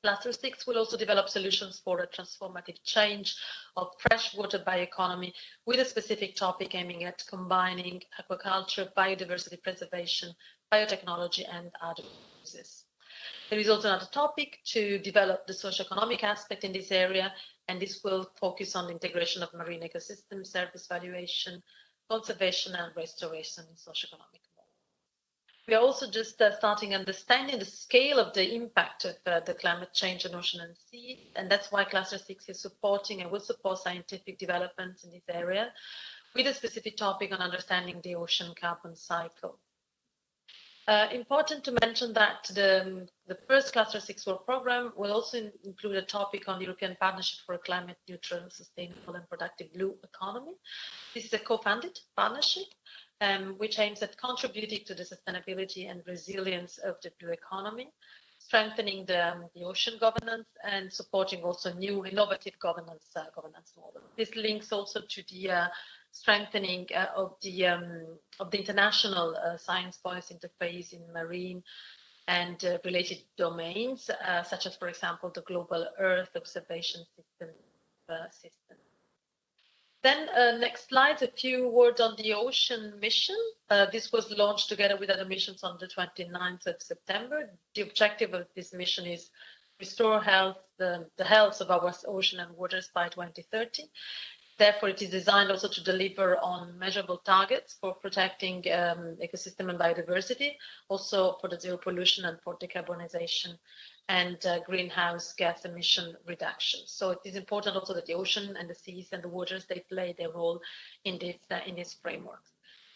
Cluster 6 will also develop solutions for a transformative change of freshwater bioeconomy with a specific topic aiming at combining aquaculture, biodiversity preservation, biotechnology, and other uses. There is also another topic to develop the socioeconomic aspect in this area, and this will focus on the integration of marine ecosystems, service valuation, conservation, and restoration in socioeconomic. We are also just starting understanding the scale of the impact of the climate change on ocean and sea, and that's why Cluster 6 is supporting and will support scientific developments in this area with a specific topic on understanding the ocean carbon cycle. Important to mention that the first Cluster 6 work program will also include a topic on the European Partnership for a Climate Neutral, Sustainable and Productive Blue Economy. This is a co-funded partnership which aims at contributing to the sustainability and resilience of the blue economy, strengthening the ocean governance and supporting also new innovative governance models. This links also to the strengthening of the international science policy interface in marine and related domains, such as, for example, the Global Earth Observation System. Then next slide, a few words on the ocean mission. This was launched together with other missions on the 29th of September. The objective of this mission is restore the health of our ocean and waters by 2030. Therefore, it is designed also to deliver on measurable targets for protecting ecosystem and biodiversity, also for the zero pollution and for decarbonization and greenhouse gas emission reduction. So it is important also that the ocean and the seas and the waters, they play their role in this framework.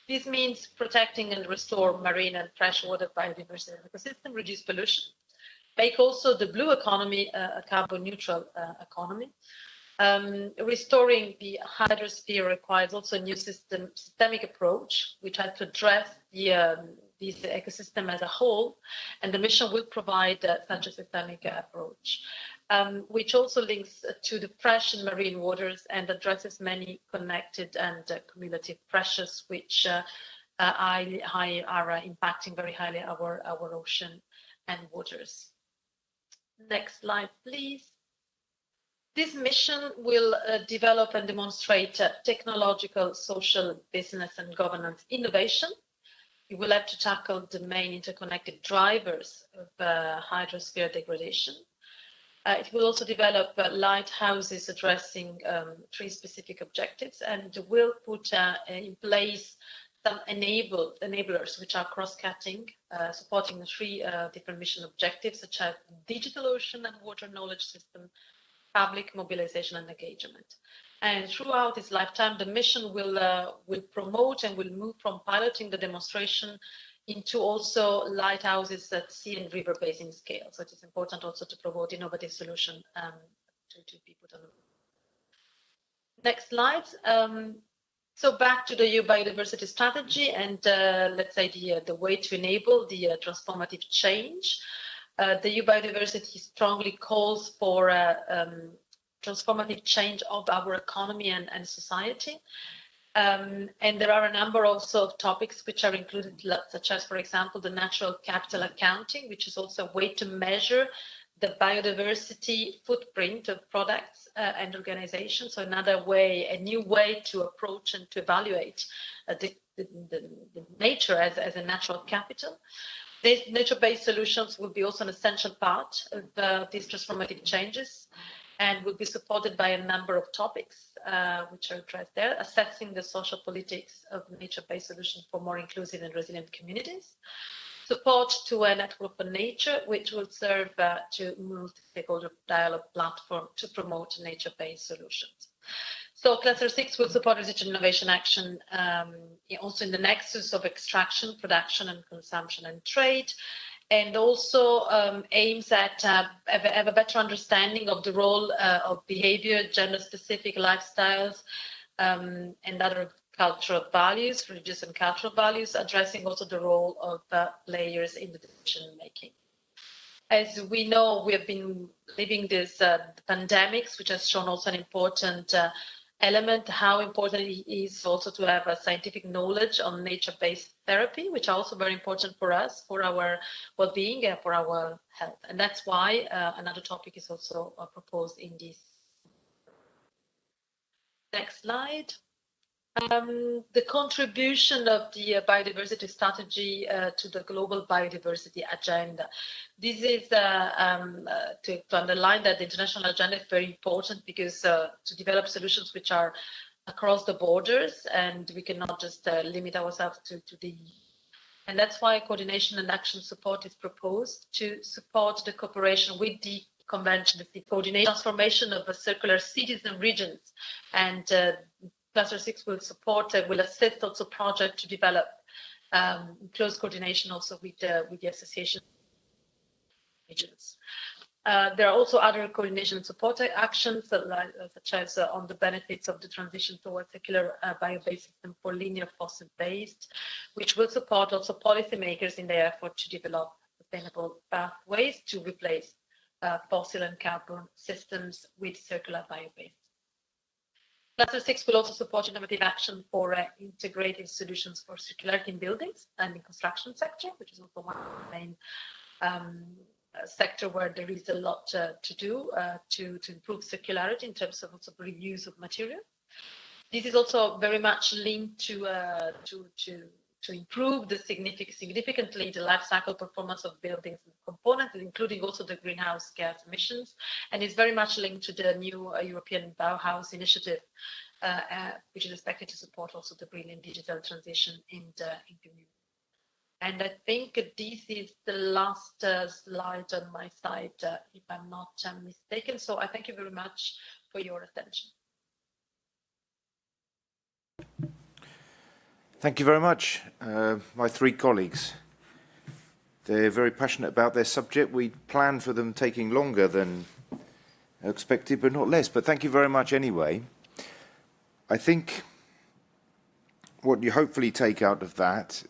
This means protecting and restore marine and freshwater biodiversity and ecosystem, reduce pollution, make also the blue economy a carbon neutral economy. Restoring the hydrosphere requires also a new systemic approach, which has to address this ecosystem as a whole, and the mission will provide such a systemic approach, which also links to the fresh and marine waters and addresses many connected and cumulative pressures, which are impacting very highly our ocean and waters. Next slide, please. This mission will develop and demonstrate technological, social, business, and governance innovation. It will have to tackle the main interconnected drivers of hydrosphere degradation. It will also develop lighthouses addressing 3 specific objectives, and will put in place some enablers which are cross-cutting, supporting the 3 different mission objectives, such as digital ocean and water knowledge system, public mobilization and engagement. And throughout its lifetime, the mission will promote and will move from piloting the demonstration into also lighthouses at sea and river basin scale. So it is important also to promote innovative solutions to be put on the next slide. So back to the EU Biodiversity Strategy and let's say the way to enable the transformative change. The EU Biodiversity strongly calls for transformative change of our economy and society. And there are a number also of topics which are included, such as, for example, the natural capital accounting, which is also a way to measure the biodiversity footprint of products and organizations. So another way, a new way to approach and to evaluate the nature as a natural capital. These nature-based solutions will be also an essential part of these transformative changes, and will be supported by a number of topics which are addressed there, assessing the social politics of nature-based solutions for more inclusive and resilient communities, support to a network for nature, which will serve to multi-stakeholder dialogue platform to promote nature-based solutions. So Cluster 6 will support research and innovation action also in the nexus of extraction, production and consumption and trade, and also aims at have a better understanding of the role of behavior, gender-specific lifestyles, and other cultural values, religious and cultural values, addressing also the role of players in the decision-making. As we know, we have been living this pandemics, which has shown also an important element, how important it is also to have a scientific knowledge on nature-based therapy, which are also very important for us, for our well-being and for our health. And that's why another topic is also proposed in this. Next slide. The contribution of the biodiversity strategy to the global biodiversity agenda. This is to underline that the international agenda is very important, because to develop solutions which are across the borders, and we cannot just limit ourselves to the. And that's why coordination and action support is proposed to support the cooperation with the convention, the coordination transformation of the circular cities and regions, and Cluster 6 will support and will assist also projects to develop close coordination also with the association regions. There are also other coordination and support actions, such as on the benefits of the transition towards circular bio-based system for linear fossil-based, which will support also policymakers in their effort to develop sustainable pathways to replace fossil and carbon systems with circular bio-based. Cluster 6 will also support innovative action for integrated solutions for circularity in buildings and in construction sector, which is also one of the main sector where there is a lot to do to improve circularity in terms of also reuse of material. This is also very much linked to improve the significantly the life cycle performance of buildings and components, including also the greenhouse gas emissions, and is very much linked to the new European Bauhaus initiative, which is expected to support also the green and digital transition in community. And I think this is the last slide on my side, if I'm not mistaken. So I thank you very much for your attention. Thank you very much, my three colleagues. They're very passionate about their subject. We planned for them taking longer than expected, but not less. But thank you very much anyway. I think what you hopefully take out of that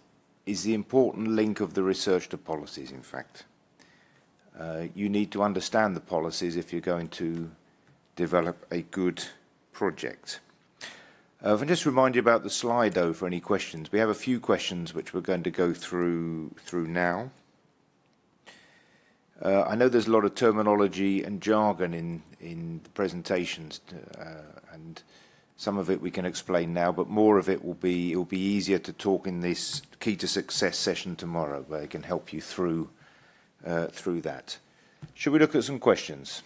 is the important link of the research to policies, in fact. You need to understand the policies if you're going to develop a good project. If I just remind you about the slide, though, for any questions. We have a few questions which we're going to go through now. I know there's a lot of terminology and jargon in the presentations, and some of it we can explain now, but more of it will be easier to talk in this Key to Success session tomorrow, where I can help you through that. Should we look at some questions?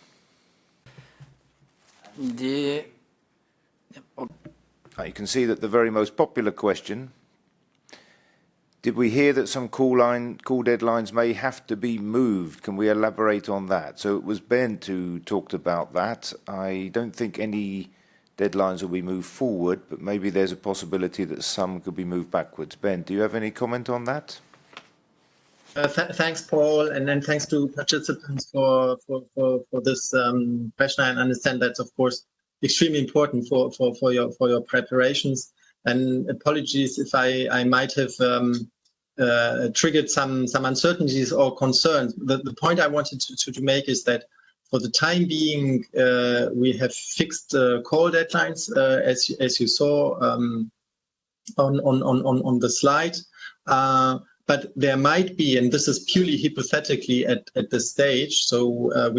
You can see that the very most popular question: did we hear that some call deadlines may have to be moved? Can we elaborate on that? So it was Bernd who talked about that. I don't think any deadlines will be moved forward, but maybe there's a possibility that some could be moved backwards. Bernd, do you have any comment on that? Thanks, Paul, and then thanks to participants for this question. I understand that's of course extremely important for your preparations. And apologies if I might have triggered some uncertainties or concerns. The point I wanted to make is that for the time being, we have fixed call deadlines, as you saw on the slide. But there might be, and this is purely hypothetically at this stage, so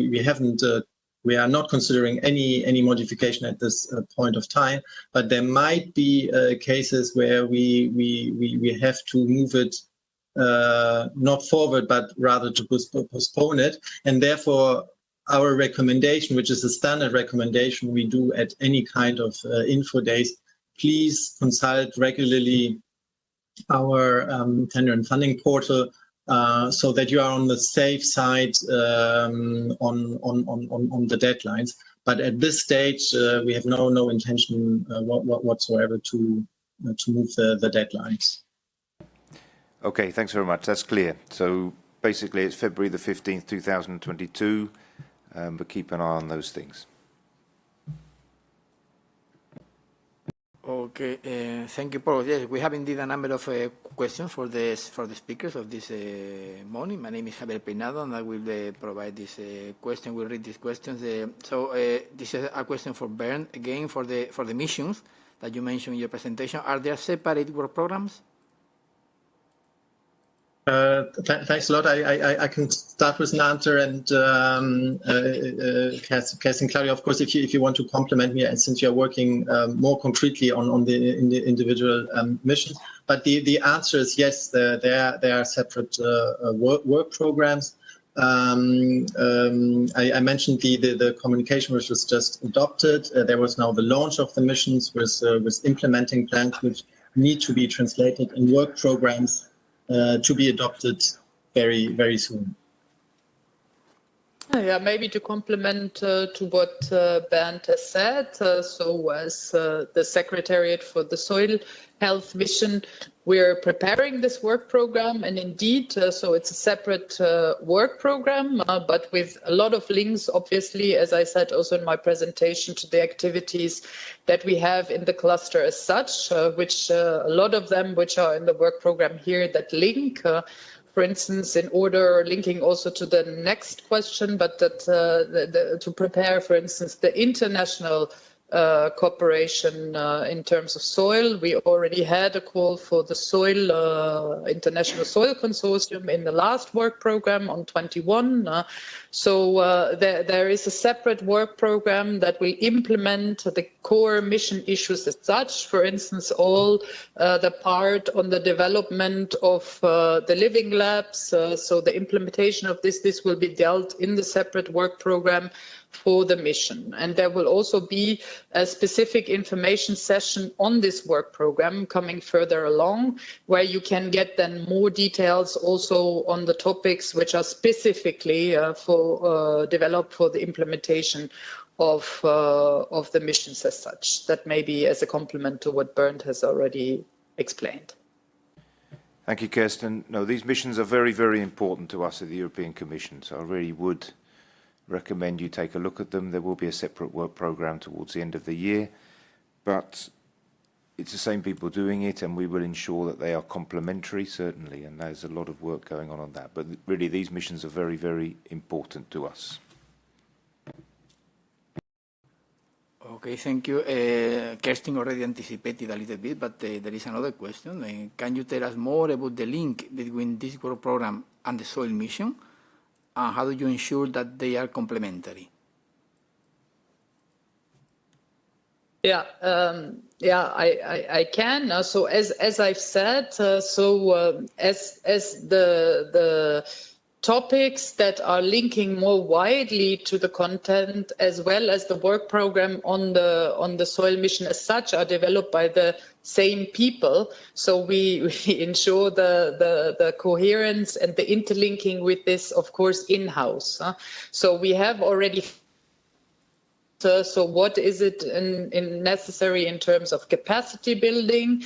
we are not considering any modification at this point of time, but there might be cases where we have to move it not forward, but rather to postpone it. And therefore, our recommendation, which is a standard recommendation we do at any kind of info days, please consult regularly our tender and funding portal, so that you are on the safe side on the deadlines. But at this stage, we have no intention whatsoever to move the deadlines. Okay, thanks very much. That's clear. So basically, it's February the 15th, 2022, but keep an eye on those things. Okay, thank you, Paul. Yes, we have indeed a number of questions for the speakers of this morning. My name is Javier Peinado, and I will provide this question. We'll read these questions. This is a question for Bernd, again, for the missions that you mentioned in your presentation. Are there separate work programs? Thanks a lot. I can start with an answer, and Cass and Claudia, of course, if you want to complement me, and since you're working more concretely on the individual missions. But the answer is yes, there are separate work programs. I mentioned the communication which was just adopted. There was now the launch of the missions with implementing plans which need to be translated in work programs to be adopted very, very soon. Yeah, maybe to complement to what Bernd has said, so as the Secretariat for the Soil Health Mission, we're preparing this work program, and indeed, so it's a separate work program, but with a lot of links, obviously, as I said also in my presentation, to the activities that we have in the cluster as such, which a lot of them which are in the work program here that link. For instance, in order linking also to the next question, but that to prepare, for instance, the international cooperation in terms of soil. We already had a call for the International Soil Consortium in the last work program on 21. So there is a separate work program that will implement the core mission issues as such. For instance, all the part on the development of the living labs. So the implementation of this will be dealt in the separate work program for the mission. And there will also be a specific information session on this work program coming further along, where you can get then more details also on the topics which are specifically developed for the implementation of the missions as such. That may be as a complement to what Bernd has already explained. Thank you, Kirsten. No, these missions are very, very important to us at the European Commission, so I really would recommend you take a look at them. There will be a separate work programme towards the end of the year, but it's the same people doing it, and we will ensure that they are complementary, certainly, and there's a lot of work going on that. But really, these missions are very, very important to us. Okay, thank you. Kerstin already anticipated a little bit, but there is another question. Can you tell us more about the link between this work program and the soil mission? And how do you ensure that they are complementary? Yeah, I can. So as I've said, as the topics that are linking more widely to the content, as well as the work program on the soil mission as such, are developed by the same people. So we ensure the coherence and the interlinking with this, of course, in-house. So we have already. So what is it necessary in terms of capacity building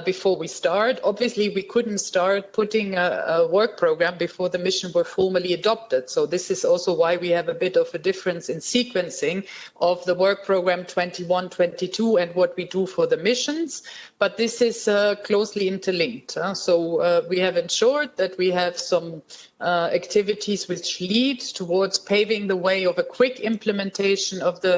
before we start? Obviously, we couldn't start putting a work program before the mission were formally adopted. So this is also why we have a bit of a difference in sequencing of the work program 21-22 and what we do for the missions. But this is closely interlinked. So we have ensured that we have some activities which lead towards paving the way of a quick implementation of the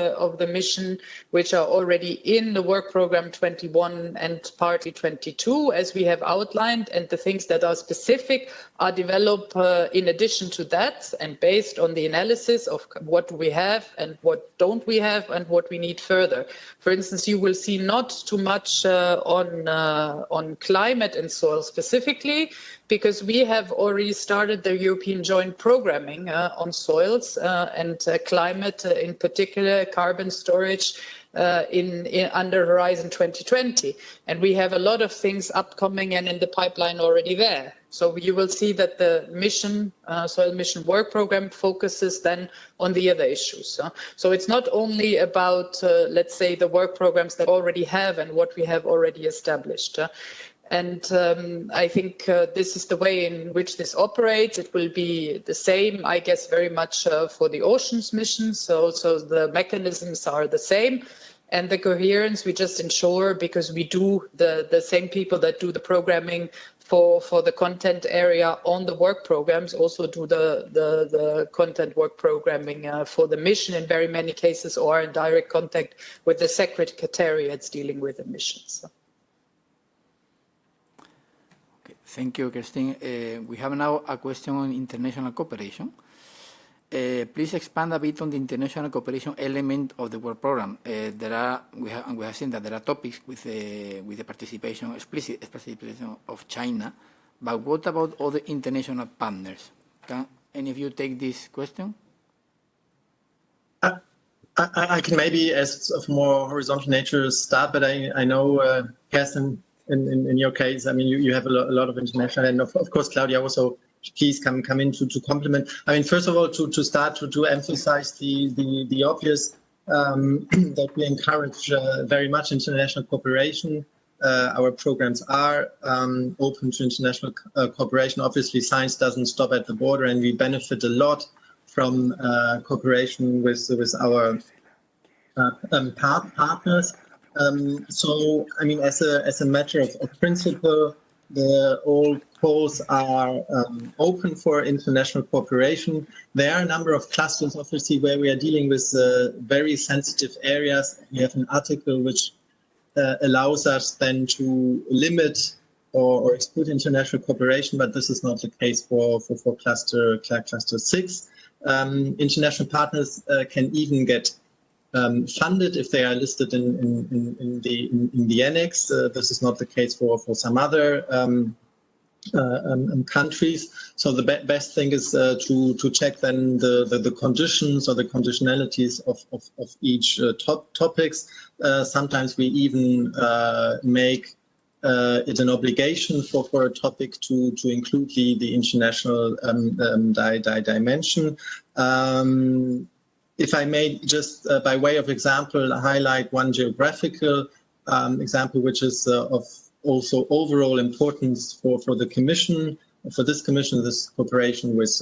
mission, which are already in the work program 21 and partly 22, as we have outlined, and the things that are specific are developed in addition to that and based on the analysis of what we have and what don't we have and what we need further. For instance, you will see not too much on climate and soil specifically, because we have already started the European joint programming on soils and climate, in particular carbon storage under Horizon 2020. And we have a lot of things upcoming and in the pipeline already there. So you will see that the mission, soil mission work program focuses then on the other issues. So it's not only about, let's say, the work programs that already have and what we have already established. And I think this is the way in which this operates. It will be the same, I guess, very much for the oceans mission. So the mechanisms are the same. And the coherence we just ensure, because we do the same people that do the programming for the content area on the work programs also do the content work programming for the mission in very many cases, or in direct contact with the secretariats dealing with the missions. Thank you, Kerstin. We have now a question on international cooperation. Please expand a bit on the international cooperation element of the work program. We have seen that there are topics with the participation, explicit participation of China, but what about other international partners? Can any of you take this question? I can maybe, as of more horizontal nature, start, but I know, Kerstin, in your case, I mean, you have a lot of international, and of course, Claudia, also please come in to complement. I mean, first of all, to start to emphasize the obvious, that we encourage very much international cooperation. Our programs are open to international cooperation. Obviously, science doesn't stop at the border, and we benefit a lot from cooperation with our partners. So, I mean, as a matter of principle, all calls are open for international cooperation. There are a number of clusters, obviously, where we are dealing with very sensitive areas. We have an article which allows us then to limit or exclude international cooperation, but this is not the case for cluster 6. International partners can even get funded if they are listed in the annex. This is not the case for some other countries. So the best thing is to check then the conditions or the conditionalities of each topics. Sometimes we even make it an obligation for a topic to include the international dimension. If I may just, by way of example, highlight one geographical example, which is of also overall importance for the Commission, for this Commission, this cooperation with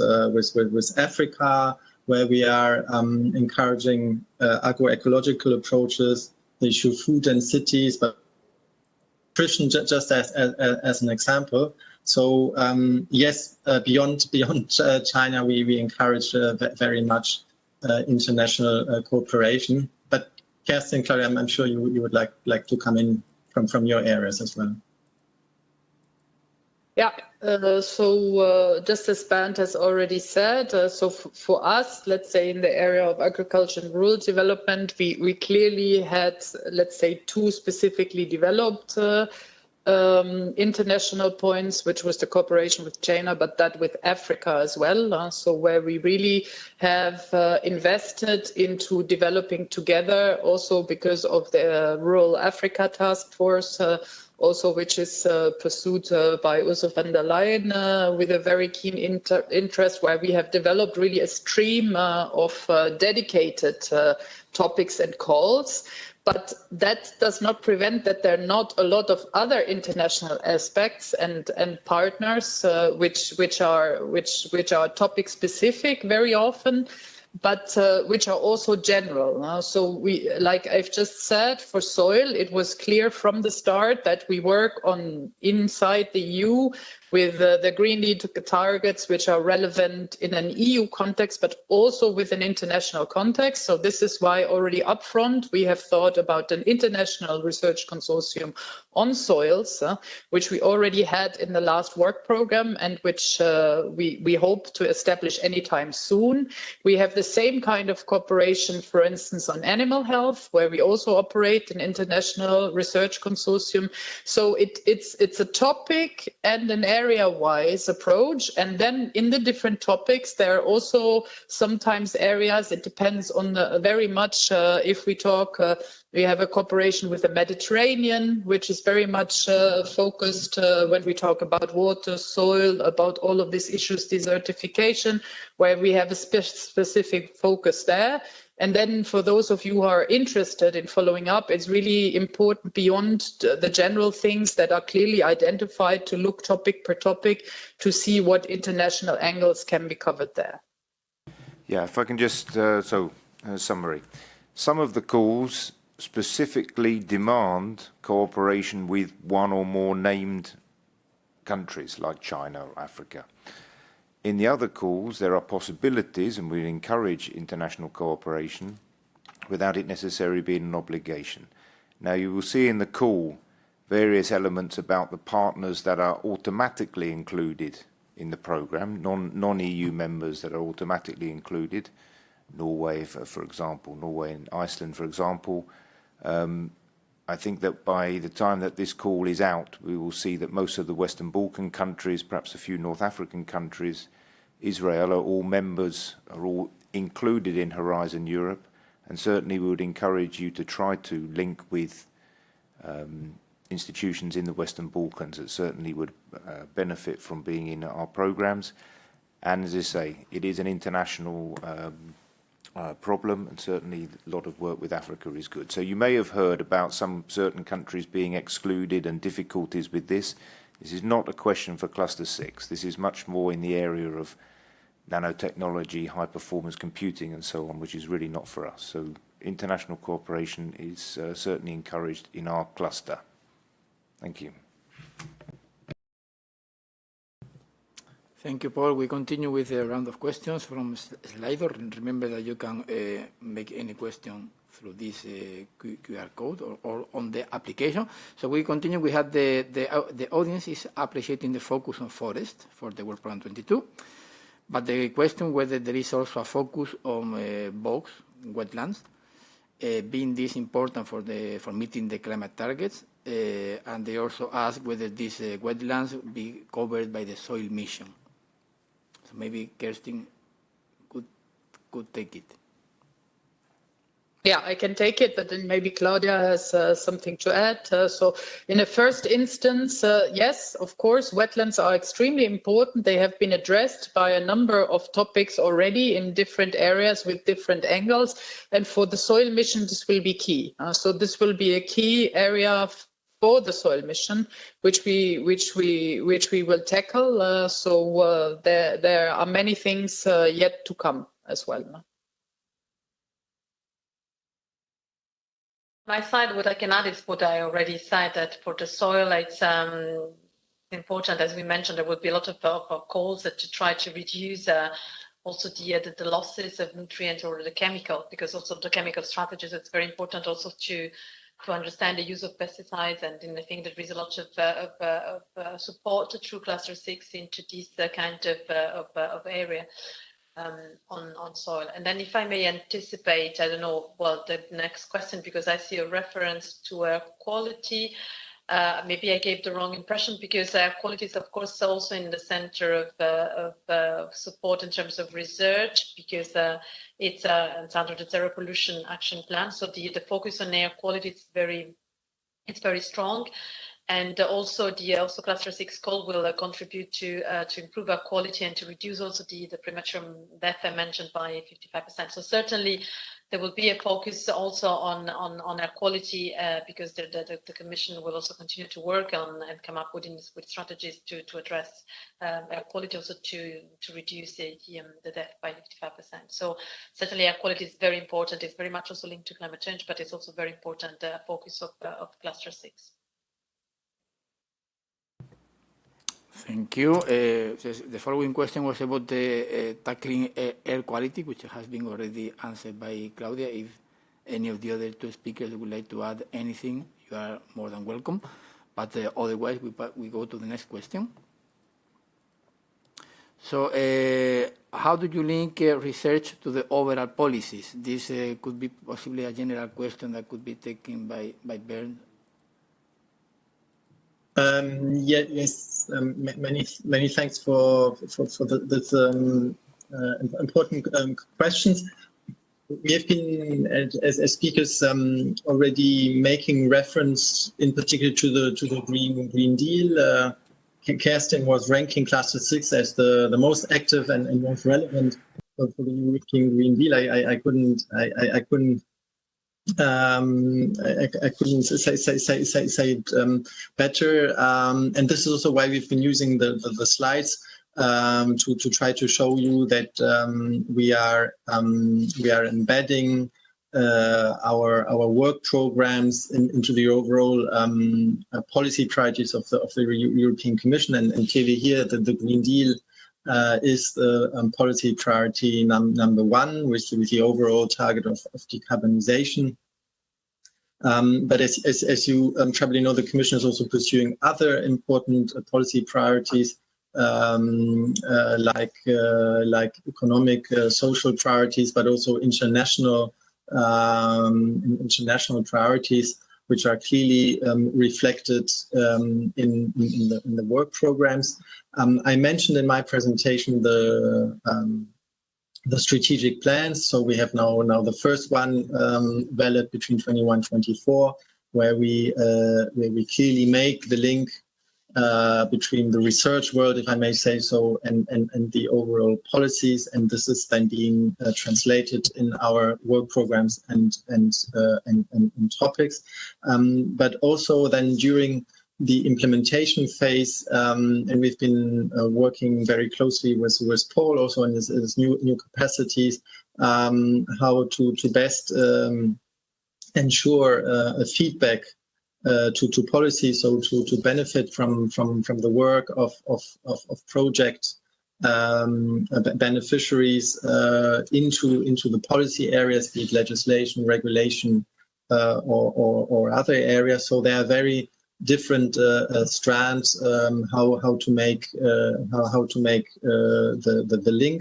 Africa, where we are encouraging agroecological approaches, the issue of food and cities, but nutrition just as an example. So yes, beyond China, we encourage very much international cooperation. But Kerstin, Claudia, I'm sure you would like to come in from your areas as well. Yeah, so just as Bernd has already said, so for us, let's say in the area of agriculture and rural development, we clearly had, let's say, two specifically developed international points, which was the cooperation with China, but that with Africa as well. So where we really have invested into developing together, also because of the Rural Africa Task Force, also which is pursued by Ursula von der Leyen with a very keen interest, where we have developed really a stream of dedicated topics and calls. But that does not prevent that there are not a lot of other international aspects and partners which are topic specific very often, but which are also general. So we, like I've just said, for soil, it was clear from the start that we work on inside the EU with the green lead targets, which are relevant in an EU context, but also with an international context. So this is why already upfront we have thought about an international research consortium on soils, which we already had in the last work program and which we hope to establish anytime soon. We have the same kind of cooperation, for instance, on animal health, where we also operate an international research consortium. So it's a topic and an area-wise approach, and then in the different topics there are also sometimes areas, it depends on the very much if we talk we have a cooperation with the Mediterranean, which is very much focused when we talk about water, soil, about all of these issues, desertification, where we have a specific focus there. And then for those of you who are interested in following up, it's really important beyond the general things that are clearly identified to look topic per topic to see what international angles can be covered there. Yeah, if I can just, summary. Some of the calls specifically demand cooperation with one or more named countries like China or Africa. In the other calls, there are possibilities, and we encourage international cooperation without it necessarily being an obligation. Now, you will see in the call various elements about the partners that are automatically included in the programme, non-EU members that are automatically included, Norway, for example, Norway and Iceland, for example. I think that by the time that this call is out, we will see that most of the Western Balkan countries, perhaps a few North African countries, Israel, are all members, are all included in Horizon Europe. And certainly we would encourage you to try to link with institutions in the Western Balkans that certainly would benefit from being in our programs. And as I say, it is an international problem, and certainly a lot of work with Africa is good. So you may have heard about some certain countries being excluded and difficulties with this. This is not a question for Cluster 6. This is much more in the area of nanotechnology, high-performance computing, and so on, which is really not for us. So international cooperation is certainly encouraged in our cluster. Thank you. Thank you, Paul. We continue with a round of questions from Slido. Remember that you can make any question through this QR code or on the application. So we continue. We have the audience is appreciating the focus on forest for the Work Programme 22, but the question whether there is also a focus on bogs, wetlands, being this important for meeting the climate targets, and they also ask whether these wetlands be covered by the soil mission. So maybe Kerstin could take it. Yeah, I can take it, but then maybe Claudia has something to add. So in the first instance, yes, of course, wetlands are extremely important. They have been addressed by a number of topics already in different areas with different angles. And for the soil mission, this will be key. So this will be a key area for the soil mission, which we will tackle. So there are many things yet to come as well. My side, what I can add is what I already said, that for the soil, it's important, as we mentioned, there will be a lot of calls to try to reduce also the losses of nutrients or the chemical, because also the chemical strategies, it's very important also to understand the use of pesticides, and I think there is a lot of support through Cluster 6 into this kind of area. On soil. And then if I may anticipate, I don't know, well, the next question, because I see a reference to air quality. Maybe I gave the wrong impression, because air quality is, of course, also in the center of support in terms of research, because it's under the Zero Pollution Action Plan. So the focus on air quality is very strong. And also Cluster 6 call will contribute to improve our quality and to reduce also the premature death I mentioned by 55%. So certainly there will be a focus also on air quality, because the Commission will also continue to work on and come up with strategies to address air quality, also to reduce the death by 55%. So certainly air quality is very important. It's very much also linked to climate change, but it's also very important focus of Cluster 6. Thank you. The following question was about the tackling air quality, which has been already answered by Claudia. If any of the other two speakers would like to add anything, you are more than welcome. But otherwise, we go to the next question. So how do you link research to the overall policies? This could be possibly a general question that could be taken by Bernd. Yes. Many thanks for this important questions. We have been, as speakers, already making reference, in particular, to the Green Deal. Kerstin was ranking Cluster 6 as the most active and most relevant for the European Green Deal. I couldn't say it better, and this is also why we've been using the slides to try to show you that we are embedding our work programs into the overall policy priorities of the European Commission, and clearly here the Green Deal is the policy priority number one, with the overall target of decarbonization. But as you probably know, the Commission is also pursuing other important policy priorities, like economic, social priorities, but also international priorities, which are clearly reflected in the work programs. I mentioned in my presentation the strategic plans. So we have now the first one valid between 21-24, where we clearly make the link between the research world, if I may say so, and the overall policies, and this is then being translated in our work programs and topics, but also then during the implementation phase, and we've been working very closely with Paul also in his new capacities, how to best ensure a feedback to policy, so to benefit from the work of project beneficiaries into the policy areas, be it legislation, regulation, or other areas. So there are very different strands how to make the link.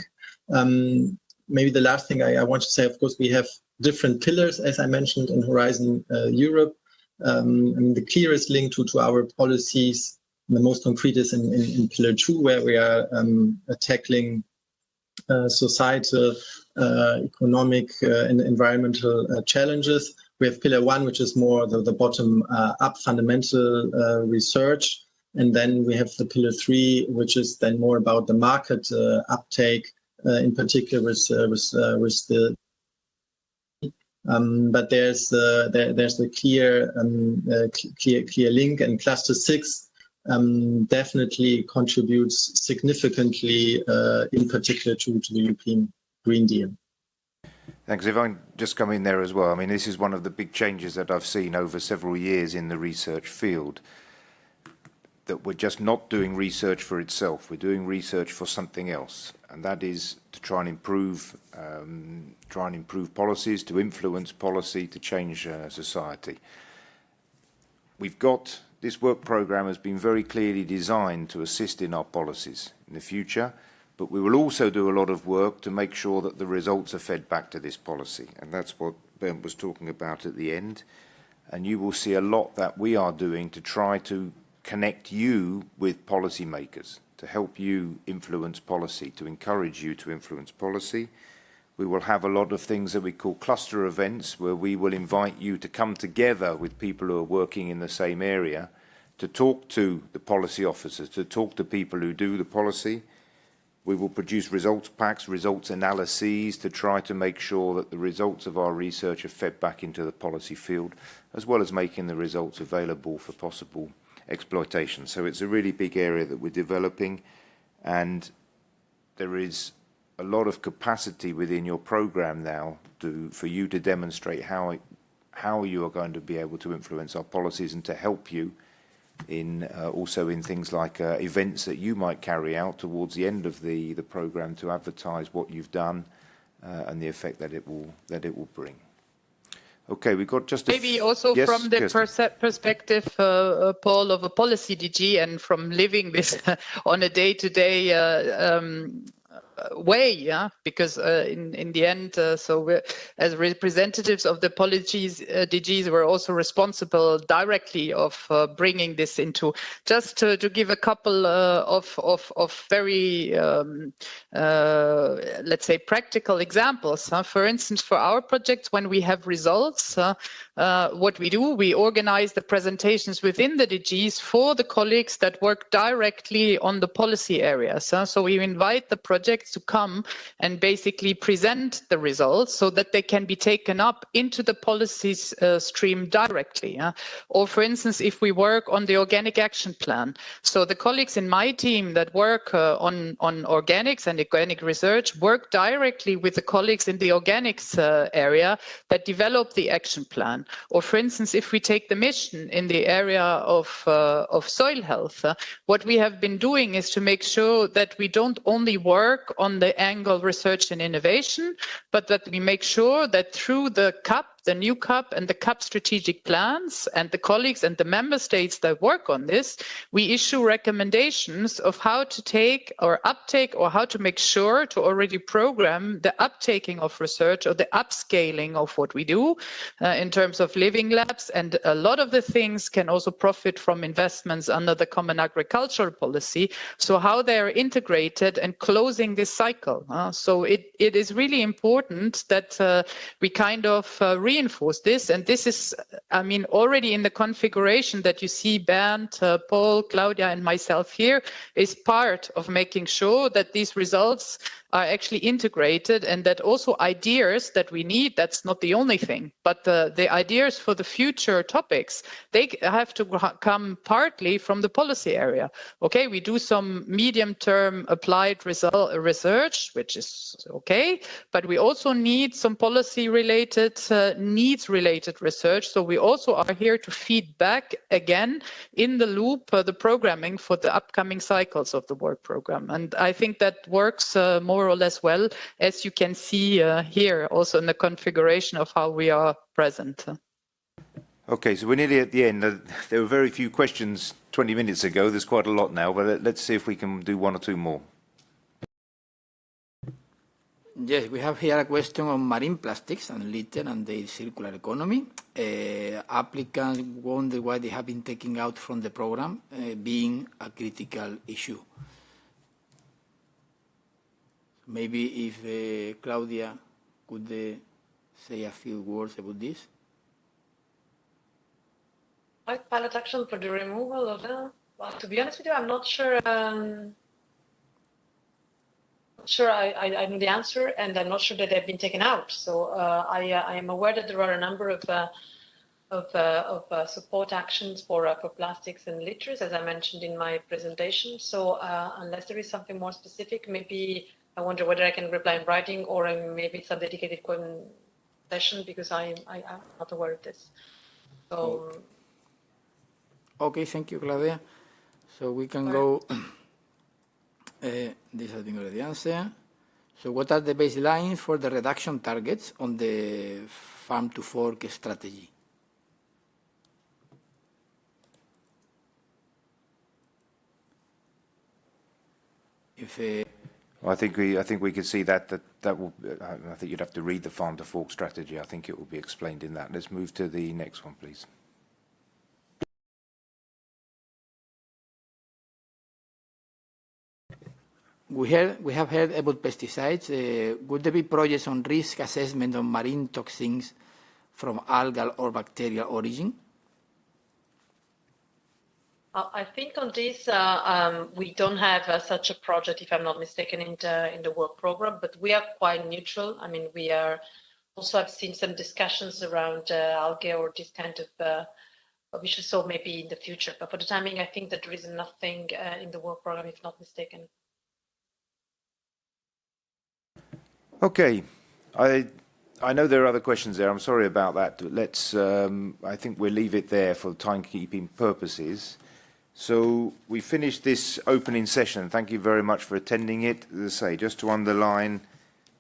Maybe the last thing I want to say, of course, we have different pillars, as I mentioned, in Horizon Europe. I mean, the clearest link to our policies, the most concrete, is in Pillar 2, where we are tackling societal, economic, and environmental challenges. We have Pillar 1, which is more the bottom-up fundamental research, and then we have the Pillar 3, which is then more about the market uptake, in particular with the But there's a clear link, and Cluster 6 definitely contributes significantly, in particular to the European Green Deal. Thanks. If I can just come in there as well. I mean, this is one of the big changes that I've seen over several years in the research field, that we're just not doing research for itself. We're doing research for something else, and that is to try and improve policies, to influence policy, to change society. We've got this work programme has been very clearly designed to assist in our policies in the future, but we will also do a lot of work to make sure that the results are fed back to this policy, and that's what Bernd was talking about at the end. And you will see a lot that we are doing to try to connect you with policymakers, to help you influence policy, to encourage you to influence policy. We will have a lot of things that we call cluster events, where we will invite you to come together with people who are working in the same area, to talk to the policy officers, to talk to people who do the policy. We will produce results packs, results analyses, to try to make sure that the results of our research are fed back into the policy field, as well as making the results available for possible exploitation. So it's a really big area that we're developing, and there is a lot of capacity within your program now for you to demonstrate how you are going to be able to influence our policies, and to help you in also in things like events that you might carry out towards the end of the program, to advertise what you've done and the effect that it will bring. Okay, we got just maybe also yes, from the perspective, Paul, of a policy DG, and from living this on a day-to-day way, yeah, because in the end, so we're, as representatives of the policies DGs, we're also responsible directly of bringing this into. Just to give a couple of very let's say practical examples. For instance, for our projects, when we have results, what we do, we organize the presentations within the DGs for the colleagues that work directly on the policy areas. So we invite the projects to come and basically present the results so that they can be taken up into the policies stream directly. Or for instance, if we work on the organic action plan, so the colleagues in my team that work on organics and organic research work directly with the colleagues in the organics area that develop the action plan. Or for instance, if we take the mission in the area of soil health, what we have been doing is to make sure that we don't only work on the angle research and innovation, but that we make sure that through the CAP, the new CAP and the CAP strategic plans, and the colleagues and the member states that work on this, we issue recommendations of how to take or uptake, or how to make sure to already program the uptaking of research or the upscaling of what we do in terms of living labs. And a lot of the things can also profit from investments under the common agricultural policy. So how they are integrated and closing this cycle. So it is really important that we kind of reinforce this. And this is, I mean, already in the configuration that you see Bernd, Paul, Claudia, and myself here, is part of making sure that these results are actually integrated, and that also ideas that we need, that's not the only thing, but the ideas for the future topics, they have to come partly from the policy area. Okay, we do some medium-term applied research, which is okay, but we also need some policy-related, needs-related research. So we also are here to feed back again in the loop the programming for the upcoming cycles of the work program. And I think that works more or less well, as you can see here also in the configuration of how we are present. Okay, so we're nearly at the end. There were very few questions 20 minutes ago. There's quite a lot now, but let's see if we can do one or two more. Yes, we have here a question on marine plastics and litter and the circular economy. Applicants wonder why they have been taken out from the program, being a critical issue. Maybe if Claudia could say a few words about this. Like pilot action for the removal of them. Well, to be honest with you, I'm not sure sure I know the answer, and I'm not sure that they've been taken out. So I am aware that there are a number of support actions for plastics and litters, as I mentioned in my presentation. So unless there is something more specific, maybe I wonder whether I can reply in writing or maybe some dedicated session, because I'm not aware of this. So. Okay, thank you, Claudia. So we can go. This has been already answered. So what are the baselines for the reduction targets on the farm to fork strategy? I think we could see that will. I think you'd have to read the farm to fork strategy. I think it will be explained in that. Let's move to the next one, please. We have heard about pesticides. Would there be projects on risk assessment on marine toxins from algal or bacterial origin? I think on this, we don't have such a project, if I'm not mistaken, in the work program, but we are quite neutral. I mean, we are also, I've seen some discussions around algae or this kind of issues, so maybe in the future. But for the timing, I think that there is nothing in the work program, if not mistaken. Okay. I know there are other questions there. I'm sorry about that. Let's. I think we'll leave it there for timekeeping purposes. So we finished this opening session. Thank you very much for attending it. As I say, just to underline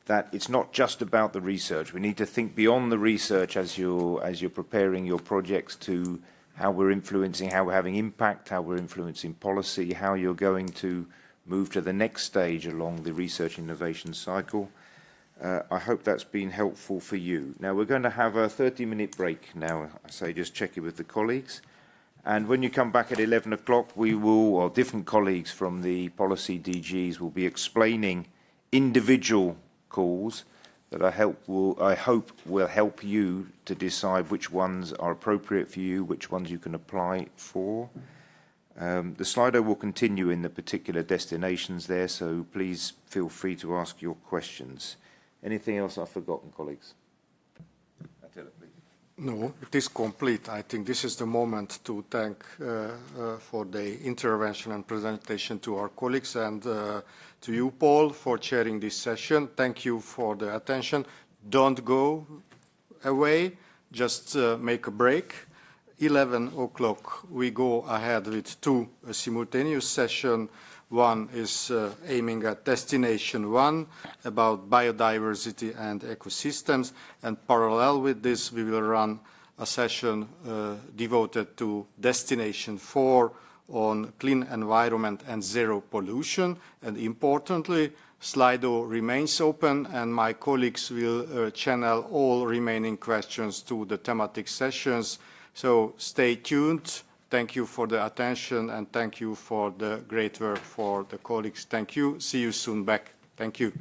that it's not just about the research. We need to think beyond the research as you're preparing your projects to how we're influencing, how we're having impact, how we're influencing policy, how you're going to move to the next stage along the research innovation cycle. I hope that's been helpful for you. Now, we're going to have a 30-minute break now. I say just check it with the colleagues. And when you come back at 11 o'clock, we will, or different colleagues from the policy DGs will be explaining individual calls that I hope will help you to decide which ones are appropriate for you, which ones you can apply for. The Slido will continue in the particular destinations there, so please feel free to ask your questions. Anything else I've forgotten, colleagues? No, it is complete. I think this is the moment to thank for the intervention and presentation to our colleagues and to you, Paul, for chairing this session. Thank you for the attention. Don't go away, just make a break. 11 o'clock, we go ahead with two simultaneous sessions. One is aiming at Destination 1 about biodiversity and ecosystems, and parallel with this, we will run a session devoted to Destination 4 on clean environment and zero pollution. And importantly, Slido remains open, and my colleagues will channel all remaining questions to the thematic sessions. So stay tuned. Thank you for the attention, and thank you for the great work for the colleagues. Thank you. See you soon back. Thank you.